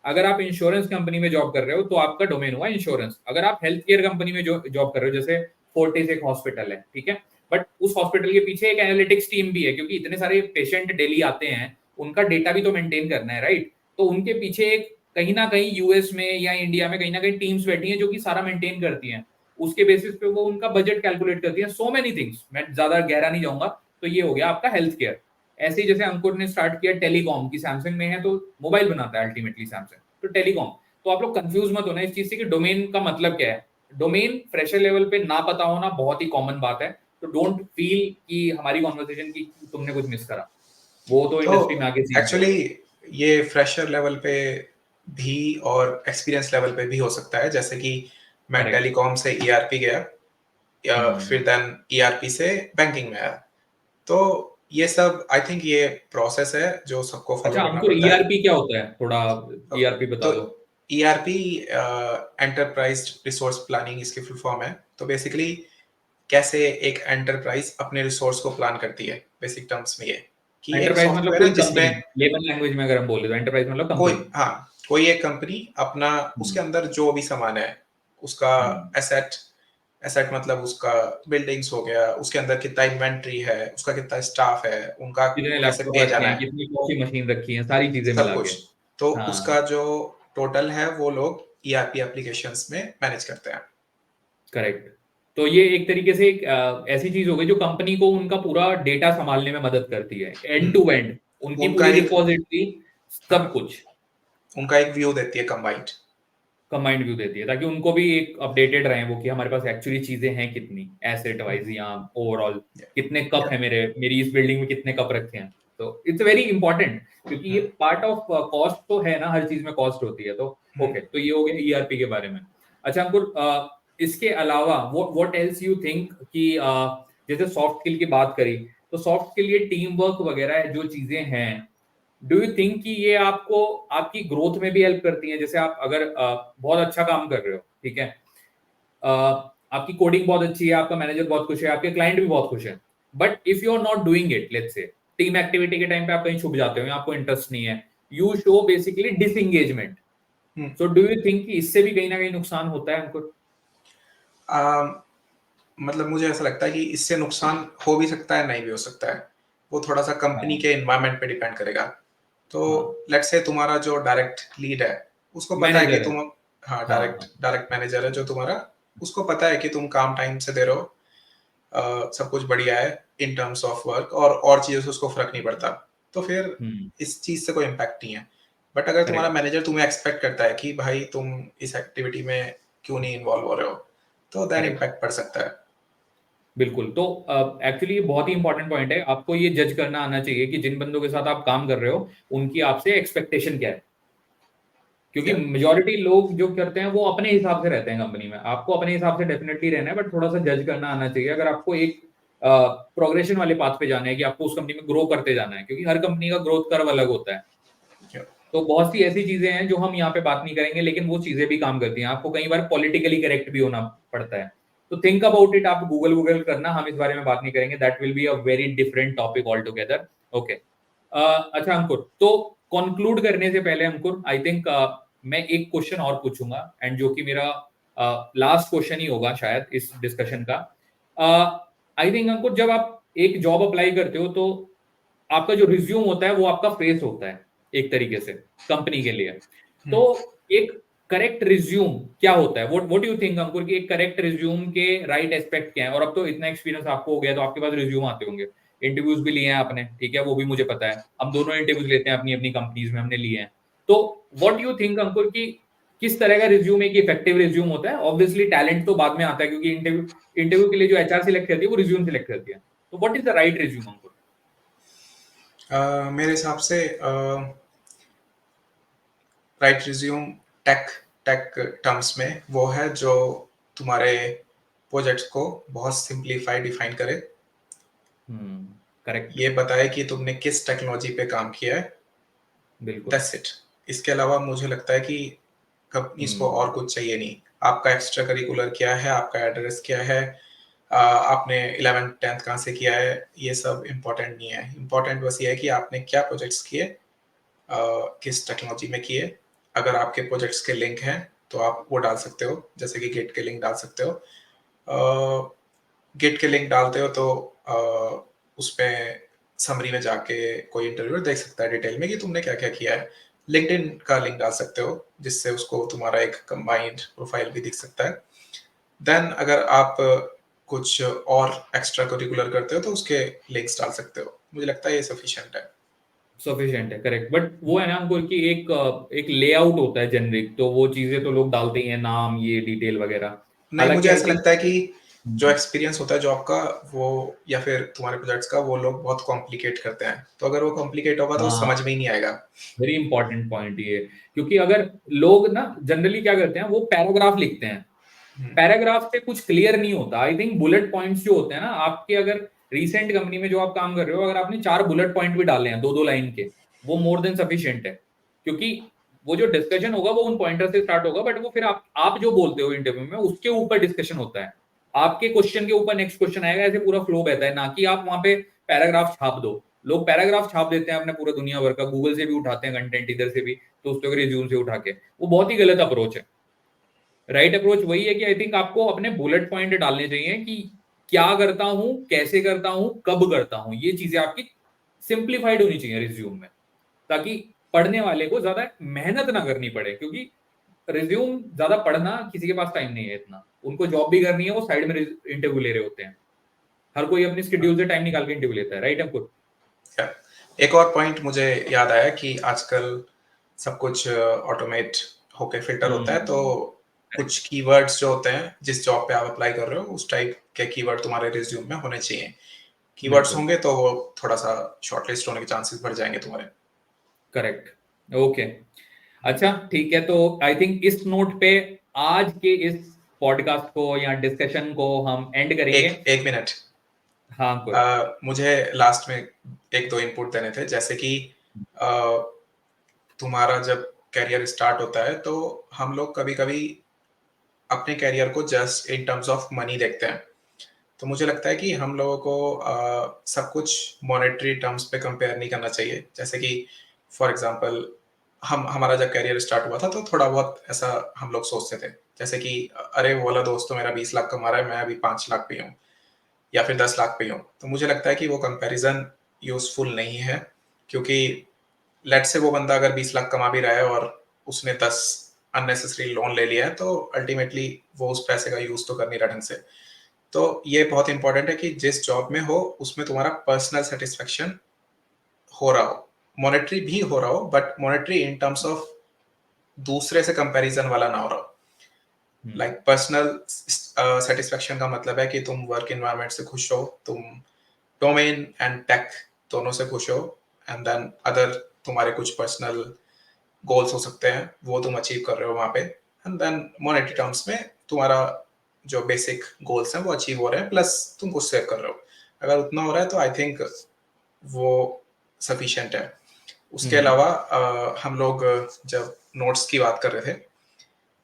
अगर आप इंश्योरेंस कंपनी में जॉब कर रहे हो तो आपका डोमेन हुआ इंश्योरेंस। अगर आप हेल्थ केयर कंपनी में जॉब कर रहे हो, जैसे फोर्टिस एक हॉस्पिटल है, ठीक है, बट उस हॉस्पिटल के पीछे एक एनालिटिक्स टीम भी है, क्योंकि इतने सारे पेशेंट डेली आते हैं, उनका डेटा भी तो मेंटेन करना है, राइट। तो उनके पीछे एक कहीं ना कहीं यूएस में या इंडिया में कहीं ना कहीं टीम्स बैठी हैं जो कि सारा मेंटेन करती हैं। उसके बेसिस पे वो उनका बजट कैलकुलेट करती है, सो मेनी थिंग्स, मैं ज्यादा गहरा नहीं जाऊंगा। तो ये हो गया आपका हेल्थ केयर। ऐसे ही जैसे अंकुर ने स्टार्ट किया टेलीकॉम की, सैमसंग में है तो मोबाइल बनाता है अल्टीमेटली सैमसंग, तो टेलीकॉम। तो आप लोग कंफ्यूज मत होना इस चीज से कि डोमेन का मतलब क्या है। डोमेन फ्रेशर लेवल पे ना पता होना बहुत ही कॉमन बात है, तो डोंट फील कि हमारी कॉन्वर्सेशन की तुमने कुछ मिस करा, वो तो तो इंडस्ट्री में आगे सीख जाओगे। एक्चुअली ये फ्रेशर लेवल पे भी और एक्सपीरियंस लेवल पे भी हो सकता है, जैसे कि मैं करेक्ट। टेलीकॉम से ईआरपी गया, या फिर हम्म। देन ईआरपी से बैंकिंग में आया। तो ये सब आई थिंक ये प्रोसेस है जो सबको फॉलो अच्छा करना अंकुर, पड़ता है। ईआरपी क्या होता है, थोड़ा ईआरपी तो बता दो। ईआरपी एंटरप्राइज रिसोर्स प्लानिंग इसकी फुल फॉर्म है। तो बेसिकली कैसे एक एंटरप्राइज अपने रिसोर्स को प्लान करती है, बेसिक टर्म्स में ये कि एक एंटरप्राइज मतलब सॉफ्टवेयर है कोई कंपनी, जिसमें लेमन लैंग्वेज में अगर हम बोले तो एंटरप्राइज मतलब कोई, कंपनी। हाँ, कोई एक कंपनी अपना, उसके हम्म। अंदर जो भी सामान है उसका हम्म। एसेट, एसेट मतलब उसका बिल्डिंग्स हो गया, उसके अंदर कितना इन्वेंट्री है, उसका कितना स्टाफ है, उनका कितने कैसे लैपटॉप पे रखे जाना हैं, है, कितनी कॉफी मशीन रखी है, सारी चीजें सब मिला के। कुछ। तो हाँ। उसका जो टोटल है वो लोग ईआरपी एप्लीकेशंस में मैनेज करते हैं। करेक्ट। तो ये एक तरीके से एक ऐसी चीज हो गई जो कंपनी को उनका पूरा डेटा संभालने में मदद करती है, एंड टू हम्म, एंड उनकी उनका पूरी एक, रिपोजिटरी, सब हाँ, कुछ उनका एक व्यू देती है कंबाइंड। कंबाइंड व्यू देती है, ताकि उनको भी एक अपडेटेड रहे वो कि हमारे पास एक्चुअली चीजें हैं कितनी, एसेट वाइज या ओवरऑल कितने कप है, मेरी इस बिल्डिंग में कितने कप रखे हैं। तो इट्स वेरी इंपॉर्टेंट, क्योंकि ये पार्ट ऑफ कॉस्ट तो है ना, हर चीज में कॉस्ट होती है। तो ओके, तो ये हो गया ईआरपी के बारे में। अच्छा अंकुर, इसके अलावा व्हाट एल्स यू थिंक कि जैसे सॉफ्ट स्किल की बात करी, तो सॉफ्ट स्किल ये टीम वर्क वगैरह जो चीजें हैं, डू यू थिंक कि ये आपको आपकी ग्रोथ में भी हेल्प करती हैं? जैसे आप अगर बहुत अच्छा काम कर रहे हो, ठीक है, आपकी कोडिंग बहुत अच्छी है, आपका मैनेजर बहुत खुश है, आपके क्लाइंट भी बहुत खुश है, but if you are not doing it, let's say team activity के टाइम पे आप कहीं छुप जाते हो या आपको इंटरेस्ट नहीं है, you show basically disengagement. So do you think कि इससे भी कहीं ना कहीं नुकसान होता है हमको? मतलब मुझे ऐसा लगता है कि इससे नुकसान हो भी सकता है, नहीं भी हो सकता है। वो थोड़ा सा कंपनी हाँ। के एनवायरनमेंट पे डिपेंड करेगा। तो हाँ। लेट्स से तुम्हारा जो डायरेक्ट लीड है, उसको पता है कि मैनेजर है। तुम, हाँ, हाँ। डायरेक्ट हाँ। डायरेक्ट मैनेजर है जो तुम्हारा, उसको पता है कि तुम काम टाइम से दे रहे हो, सब कुछ बढ़िया है इन टर्म्स ऑफ वर्क, और चीज़ों से उसको फ़र्क नहीं पड़ता। तो फिर हम्म। इस चीज़ से कोई इम्पैक्ट नहीं है। बट अगर तुम्हारा करेक्ट। मैनेजर तुम्हें एक्सपेक्ट करता है कि भाई तुम इस एक्टिविटी में क्यों नहीं इन्वॉल्व हो रहे हो, तो देन करेक्ट। इम्पैक्ट पड़ सकता है। बिल्कुल। तो एक्चुअली ये बहुत ही इंपॉर्टेंट पॉइंट है, आपको ये जज करना आना चाहिए कि जिन बंदों के साथ आप काम कर रहे हो उनकी आपसे एक्सपेक्टेशन क्या है, क्योंकि या मेजोरिटी लोग जो करते हैं वो अपने हिसाब से रहते हैं कंपनी में। आपको अपने हिसाब से डेफिनेटली रहना है, बट थोड़ा सा जज करना आना चाहिए अगर आपको एक प्रोग्रेशन वाले पाथ पे जाना है कि आपको उस कंपनी में ग्रो करते जाना है, क्योंकि हर कंपनी का ग्रोथ कर्व अलग होता है। या तो बहुत सी ऐसी चीजें हैं जो हम यहाँ पे बात नहीं करेंगे, लेकिन वो चीजें भी काम करती हैं। आपको कई बार पॉलिटिकली करेक्ट भी होना पड़ता है, तो थिंक अबाउट इट। आप गूगल गूगल करना, हम इस बारे में बात नहीं करेंगे, that will be a very different topic all together. Okay. अच्छा अंकुर, तो कंक्लूड करने से पहले अंकुर, आई थिंक मैं एक क्वेश्चन और पूछूंगा, एंड जो कि मेरा लास्ट क्वेश्चन ही होगा शायद इस डिस्कशन का। आई थिंक अंकुर, जब आप एक जॉब अप्लाई करते हो तो आपका जो रिज्यूम होता है वो आपका फेस होता है एक तरीके से कंपनी के लिए। तो एक करेक्ट रिज्यूम क्या होता है? व्हाट डू यू थिंक अंकुर कि एक करेक्ट रिज्यूम के राइट एस्पेक्ट क्या है? और अब तो इतना एक्सपीरियंस आपको हो गया, तो आपके पास रिज्यूम आते होंगे, इंटरव्यूज भी लिए हैं आपने, ठीक है, वो भी मुझे पता है, हम दोनों इंटरव्यूज लेते हैं अपनी अपनी कंपनीज में, हमने लिए हैं। तो व्हाट यू थिंक अंकुर कि किस तरह का रिज्यूम एक इफेक्टिव रिज्यूम होता है? ऑब्वियसली टैलेंट तो बाद में आता है, क्योंकि इंटरव्यू इंटरव्यू के लिए जो एचआर सिलेक्ट करती है वो रिज्यूम सिलेक्ट करती है। तो what is the right resume Ankur? मेरे हिसाब से right resume tech tech terms में वो है जो तुम्हारे प्रोजेक्ट्स को बहुत सिंपलीफाई डिफाइन करे, करेक्ट। ये बताए कि तुमने किस टेक्नोलॉजी पे काम किया है, बिल्कुल। That's it. इसके अलावा मुझे लगता है कि कंपनीज को हम्म। और कुछ चाहिए नहीं। आपका एक्स्ट्रा करिकुलर क्या है, आपका एड्रेस क्या है, आपने 11th 10th कहाँ से किया है, ये सब इम्पोर्टेंट नहीं है। इम्पोर्टेंट बस ये है कि आपने क्या प्रोजेक्ट्स किए, किस टेक्नोलॉजी में किए। अगर आपके प्रोजेक्ट्स के लिंक हैं तो आप वो डाल सकते हो, जैसे कि गिट के लिंक डाल सकते हो। गिट के लिंक डालते हो तो उसमें समरी में जाके कोई इंटरव्यूअर देख सकता है डिटेल में कि तुमने क्या क्या किया है। लिंक्डइन का लिंक डाल सकते हो जिससे उसको तुम्हारा एक कंबाइंड प्रोफाइल भी दिख सकता है। देन अगर आप कुछ और एक्स्ट्रा करिकुलर करते हो तो उसके लिंक्स डाल सकते हो। मुझे लगता है ये सफिशिएंट है। सफिशिएंट है, करेक्ट। बट वो है ना हमको कि एक लेआउट होता है जेनरिक, तो वो चीजें तो लोग डालते ही हैं, नाम, ये डिटेल वगैरह। नहीं, हालांकि मुझे आई ऐसा थिंक लगता है कि जो एक्सपीरियंस होता है जॉब का, वो या फिर तुम्हारे प्रोजेक्ट्स का, वो लोग बहुत कॉम्प्लिकेट करते हैं, तो अगर वो कॉम्प्लिकेट होगा तो हाँ, समझ में ही नहीं आएगा। वेरी इंपॉर्टेंट पॉइंट ये। क्योंकि अगर लोग ना जनरली क्या करते हैं, वो पैराग्राफ लिखते हैं, हम्म, पैराग्राफ से कुछ क्लियर नहीं होता। आई थिंक बुलेट पॉइंट्स जो होते हैं ना आपके, अगर रिसेंट कंपनी में जो आप काम कर रहे हो, अगर आपने 4 बुलेट पॉइंट भी डाले हैं 2-2 लाइन के, वो मोर देन सफिशिएंट है। क्योंकि वो जो डिस्कशन होगा वो उन पॉइंटर से स्टार्ट होगा, बट वो फिर आप जो बोलते हो इंटरव्यू में उसके ऊपर डिस्कशन होता है। आपके क्वेश्चन के ऊपर नेक्स्ट क्वेश्चन आएगा, ऐसे पूरा फ्लो बहता है, ना कि आप वहां पे पैराग्राफ छाप दो। लोग पैराग्राफ छाप देते हैं अपने पूरा दुनिया भर का, गूगल से भी उठाते हैं कंटेंट, इधर से भी, दोस्तों के रिज्यूम से उठा के। वो बहुत ही गलत अप्रोच है। राइट अप्रोच वही है कि आई थिंक आपको अपने बुलेट पॉइंट डालने चाहिए कि क्या करता हूं, कैसे करता हूं, कब करता हूं। ये चीजें आपकी सिंप्लीफाइड होनी चाहिए रिज्यूम में, ताकि पढ़ने वाले को ज्यादा मेहनत ना करनी पड़े। क्योंकि रिज्यूम ज्यादा पढ़ना किसी के पास टाइम नहीं है इतना, उनको जॉब भी करनी है, वो साइड में इंटरव्यू ले रहे होते हैं। हर कोई अपनी हाँ, शेड्यूल से टाइम निकाल के इंटरव्यू लेता है, राइट अंकुर? या। एक और पॉइंट मुझे याद आया कि आजकल सब कुछ ऑटोमेट होके फिल्टर होता है, तो कुछ कीवर्ड्स जो होते हैं जिस जॉब पे आप अप्लाई कर रहे हो, उस टाइप के कीवर्ड तुम्हारे रिज्यूम में होने चाहिए। कीवर्ड्स बिल्कुल, होंगे तो वो थोड़ा सा शॉर्टलिस्ट होने के चांसेस बढ़ जाएंगे तुम्हारे। Correct, okay. अच्छा ठीक है, तो आई थिंक इस नोट पे आज के इस पॉडकास्ट को या डिस्कशन को हम एंड करेंगे। एक एक मिनट, हाँ अंकुर। मुझे लास्ट में एक दो इनपुट देने थे, जैसे कि अ, तुम्हारा जब करियर स्टार्ट होता है तो हम लोग कभी कभी अपने करियर को just in terms of money देखते हैं। तो मुझे लगता है कि हम लोगों को सब कुछ मॉनेटरी टर्म्स पे कंपेयर नहीं करना चाहिए। जैसे कि फॉर एग्जांपल, हम हमारा जब करियर स्टार्ट हुआ था तो थोड़ा बहुत ऐसा हम लोग सोचते थे, जैसे कि अरे वो वाला दोस्त तो मेरा 20 लाख कमा रहा है, मैं अभी 5 लाख पे हूँ या फिर 10 लाख पे हूँ। तो मुझे लगता है कि वो कंपैरिजन यूजफुल नहीं है, क्योंकि लेट से वो बंदा अगर 20 लाख कमा भी रहा है और उसने 10 अननेसेसरी लोन ले लिया है, तो अल्टीमेटली वो उस पैसे का यूज तो कर नहीं रहा ढंग से। तो ये बहुत इंपॉर्टेंट है कि जिस जॉब में हो उसमें तुम्हारा पर्सनल सेटिस्फेक्शन हो रहा हो, मॉनेटरी भी हो रहा हो, but monetary in terms of दूसरे से कंपैरिजन वाला ना हो रहा हो। लाइक पर्सनल सेटिस्फेक्शन का मतलब है कि तुम वर्क इन्वायरमेंट से खुश हो, तुम डोमेन एंड टेक दोनों से खुश हो, एंड देन अदर तुम्हारे कुछ पर्सनल गोल्स हो सकते हैं, वो तुम अचीव कर रहे हो वहां पे, एंड देन मॉनेटरी टर्म्स में तुम्हारा जो बेसिक गोल्स हैं वो अचीव हो रहे हैं, प्लस तुम कुछ सेव कर रहे हो। अगर उतना हो रहा है तो आई थिंक वो सफिशिएंट है। उसके अलावा हम लोग जब नोट्स की बात कर रहे थे,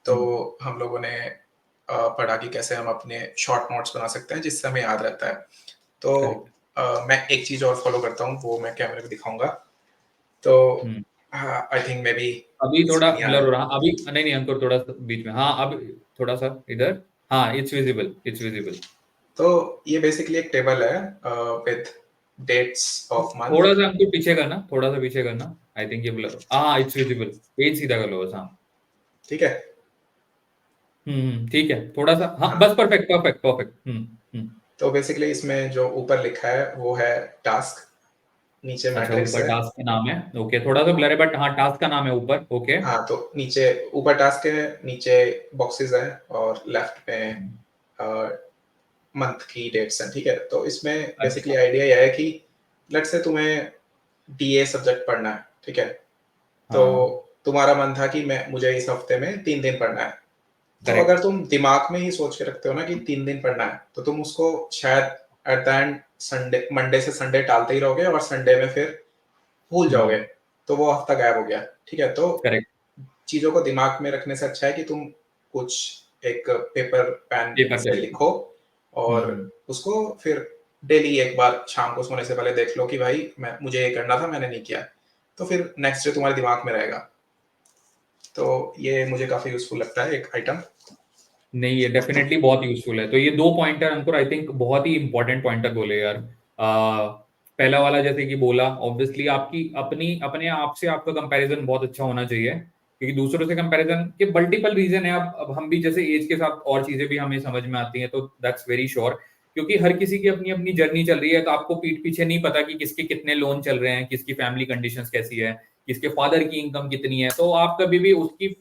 तो हम लोगों ने पढ़ा कि कैसे हम अपने शॉर्ट नोट्स बना सकते हैं जिससे हमें याद रहता है। तो करेक्ट। मैं एक चीज और फॉलो करता हूँ, वो मैं कैमरे में दिखाऊंगा। तो आई थिंक मे बी अभी थोड़ा नहीं आ रहा ब्लर है। हो रहा, अभी नहीं नहीं अंकुर, थोड़ा सा बीच में, हाँ अब थोड़ा सा इधर। हाँ, इट्स विजिबल, इट्स विजिबल। तो ये बेसिकली एक टेबल है विद डेट्स ऑफ मंथ। थोड़ा सा अंकुर पीछे करना, थोड़ा सा पीछे करना। आई थिंक ये ब्लर, हाँ इट्स विजिबल। पेज सीधा कर लो बस, हाँ। ठीक है। ठीक है, थोड़ा सा, हाँ हाँ, बस, परफेक्ट परफेक्ट परफेक्ट। हम्म। तो बेसिकली इसमें जो ऊपर लिखा है वो है टास्क, नीचे अच्छा, मैट्रिक्स ऊपर है। टास्क का नाम है, ओके, थोड़ा सा ब्लर है बट हाँ टास्क का नाम है ऊपर, ओके। हाँ, तो नीचे ऊपर टास्क है, नीचे बॉक्सेस है, और लेफ्ट में मंथ की डेट्स हैं। ठीक है, तो इसमें बेसिकली अच्छा। आइडिया यह है कि लेट्स से तुम्हें डीए सब्जेक्ट पढ़ना है, ठीक है। तो हाँ, तुम्हारा मन था कि मैं मुझे इस हफ्ते में 3 दिन पढ़ना है। तो अगर करेक्ट। तुम दिमाग में ही सोच के रखते हो ना कि 3 दिन पढ़ना है, तो तुम उसको शायद at the end Sunday, Monday से संडे टालते ही रहोगे और संडे में फिर भूल जाओगे, तो वो हफ्ता गायब हो गया। ठीक है, तो करेक्ट। चीजों को दिमाग में रखने से अच्छा है कि तुम कुछ एक पेपर पेन पेपर पे से लिखो। लिखो, और हम्म। उसको फिर डेली एक बार शाम को सोने से पहले देख लो कि भाई मैं मुझे ये करना था, मैंने नहीं किया। तो फिर नेक्स्ट डे तुम्हारे दिमाग में रहेगा। तो ये मुझे काफी यूजफुल लगता है एक आइटम। नहीं, ये डेफिनेटली बहुत यूजफुल है। तो ये 2 पॉइंटर अंकुर आई थिंक बहुत ही इंपॉर्टेंट पॉइंटर बोले यार। पहला वाला जैसे कि बोला, ऑब्वियसली आपकी अपनी अपने आप से आपका कंपैरिजन बहुत अच्छा होना चाहिए, क्योंकि दूसरों से कंपैरिजन के मल्टीपल रीजन है। अब हम भी जैसे एज के साथ और चीजें भी हमें समझ में आती हैं, तो दैट्स वेरी श्योर। क्योंकि हर किसी की अपनी अपनी जर्नी चल रही है, तो आपको पीठ पीछे नहीं पता कि किसके कितने लोन चल रहे हैं, किसकी फैमिली कंडीशंस कैसी है, किसके फादर की इनकम कितनी है। तो आप कभी भी उसकी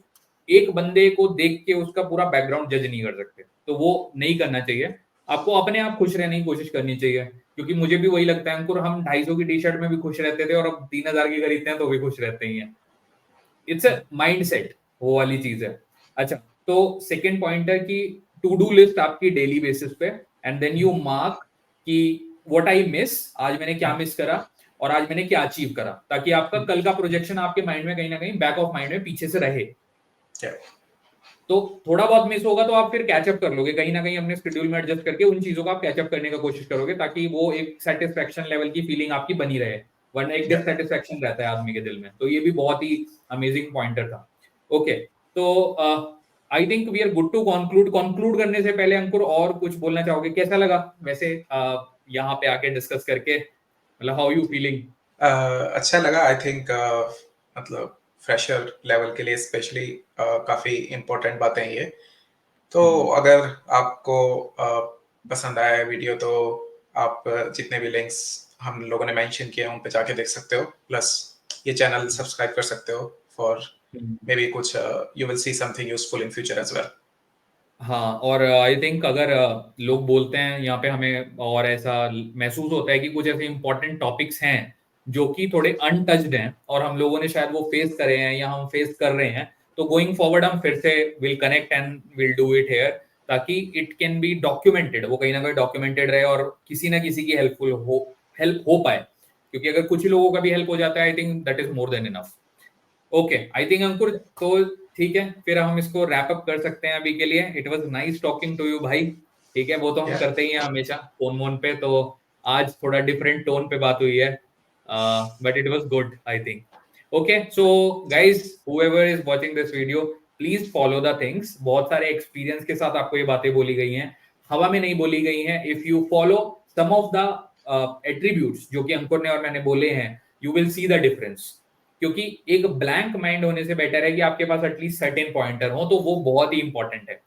एक बंदे को देख के उसका पूरा बैकग्राउंड जज नहीं कर सकते, तो वो नहीं करना चाहिए। आपको अपने आप खुश रहने की कोशिश करनी चाहिए, क्योंकि मुझे भी वही लगता है अंकुर, हम 250 की टी शर्ट में भी खुश रहते थे और अब 3000 की खरीदते हैं तो भी खुश रहते ही हैं। इट्स अ माइंड सेट, वो वाली चीज है। अच्छा, तो सेकेंड पॉइंट है कि टू डू लिस्ट आपकी डेली बेसिस पे, एंड देन यू मार्क कि व्हाट आई मिस, आज मैंने क्या मिस करा और आज मैंने क्या अचीव करा, ताकि आपका कल का प्रोजेक्शन आपके माइंड में कहीं ना कहीं बैक ऑफ माइंड में पीछे से रहे। तो थोड़ा बहुत मिस होगा तो आप फिर कैचअप कर लोगे, कहीं ना कहीं अपने शेड्यूल में एडजस्ट करके उन चीजों का आप कैचअप करने का कोशिश करोगे, ताकि वो एक सेटिस्फेक्शन लेवल की फीलिंग आपकी बनी रहे, वरना एक डिससेटिस्फेक्शन रहता है आदमी के दिल में। तो ये भी बहुत ही अमेजिंग पॉइंटर था। ओके, तो I think we are good to conclude करने से पहले अंकुर और कुछ बोलना चाहोगे? कैसा लगा वैसे यहाँ पे आके डिस्कस करके, मतलब हाउ यू फीलिंग? अच्छा लगा। आई थिंक मतलब फ्रेशर लेवल के लिए स्पेशली काफी इम्पोर्टेंट बातें ये। तो अगर आपको पसंद आया है वीडियो तो आप जितने भी लिंक्स हम लोगों ने मेंशन किए हैं उन पे जाके देख सकते हो, प्लस ये चैनल सब्सक्राइब कर सकते हो फॉर मे बी कुछ you will see something useful in future as well. हाँ, और आई थिंक अगर लोग बोलते हैं यहाँ पे, हमें और ऐसा महसूस होता है कि कुछ ऐसे इंपॉर्टेंट टॉपिक्स हैं जो कि थोड़े अनटच्ड हैं और हम लोगों ने शायद वो फेस करे हैं या हम फेस कर रहे हैं, तो गोइंग फॉरवर्ड हम फिर से will connect and will do it here, ताकि इट कैन बी डॉक्यूमेंटेड, वो कहीं ना कहीं डॉक्यूमेंटेड रहे और किसी ना किसी की हेल्प हो पाए। क्योंकि अगर कुछ ही लोगों का भी हेल्प हो जाता है, I think that is more than enough. Okay, I think Ankur, तो ठीक है, फिर हम इसको रैप अप कर सकते हैं अभी के लिए। It was nice talking to you भाई। ठीक है, वो तो हम करते ही हैं हमेशा फोन वोन पे, तो आज थोड़ा डिफरेंट टोन पे बात हुई है, but it was good I think. Okay, so guys, whoever is watching this video, please follow the things. बहुत सारे एक्सपीरियंस के साथ आपको ये बातें बोली गई हैं, हवा में नहीं बोली गई हैं। If you follow some of the attributes जो कि अंकुर ने और मैंने बोले हैं, you will see the difference. क्योंकि एक ब्लैंक माइंड होने से बेटर है कि आपके पास एटलीस्ट सर्टेन पॉइंटर हो, तो वो बहुत ही इंपॉर्टेंट है।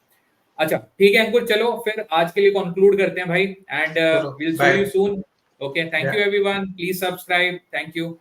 अच्छा, ठीक है अंकुर, चलो फिर आज के लिए कंक्लूड करते हैं भाई, and will see you soon. Okay, thank you everyone, please subscribe, thank you.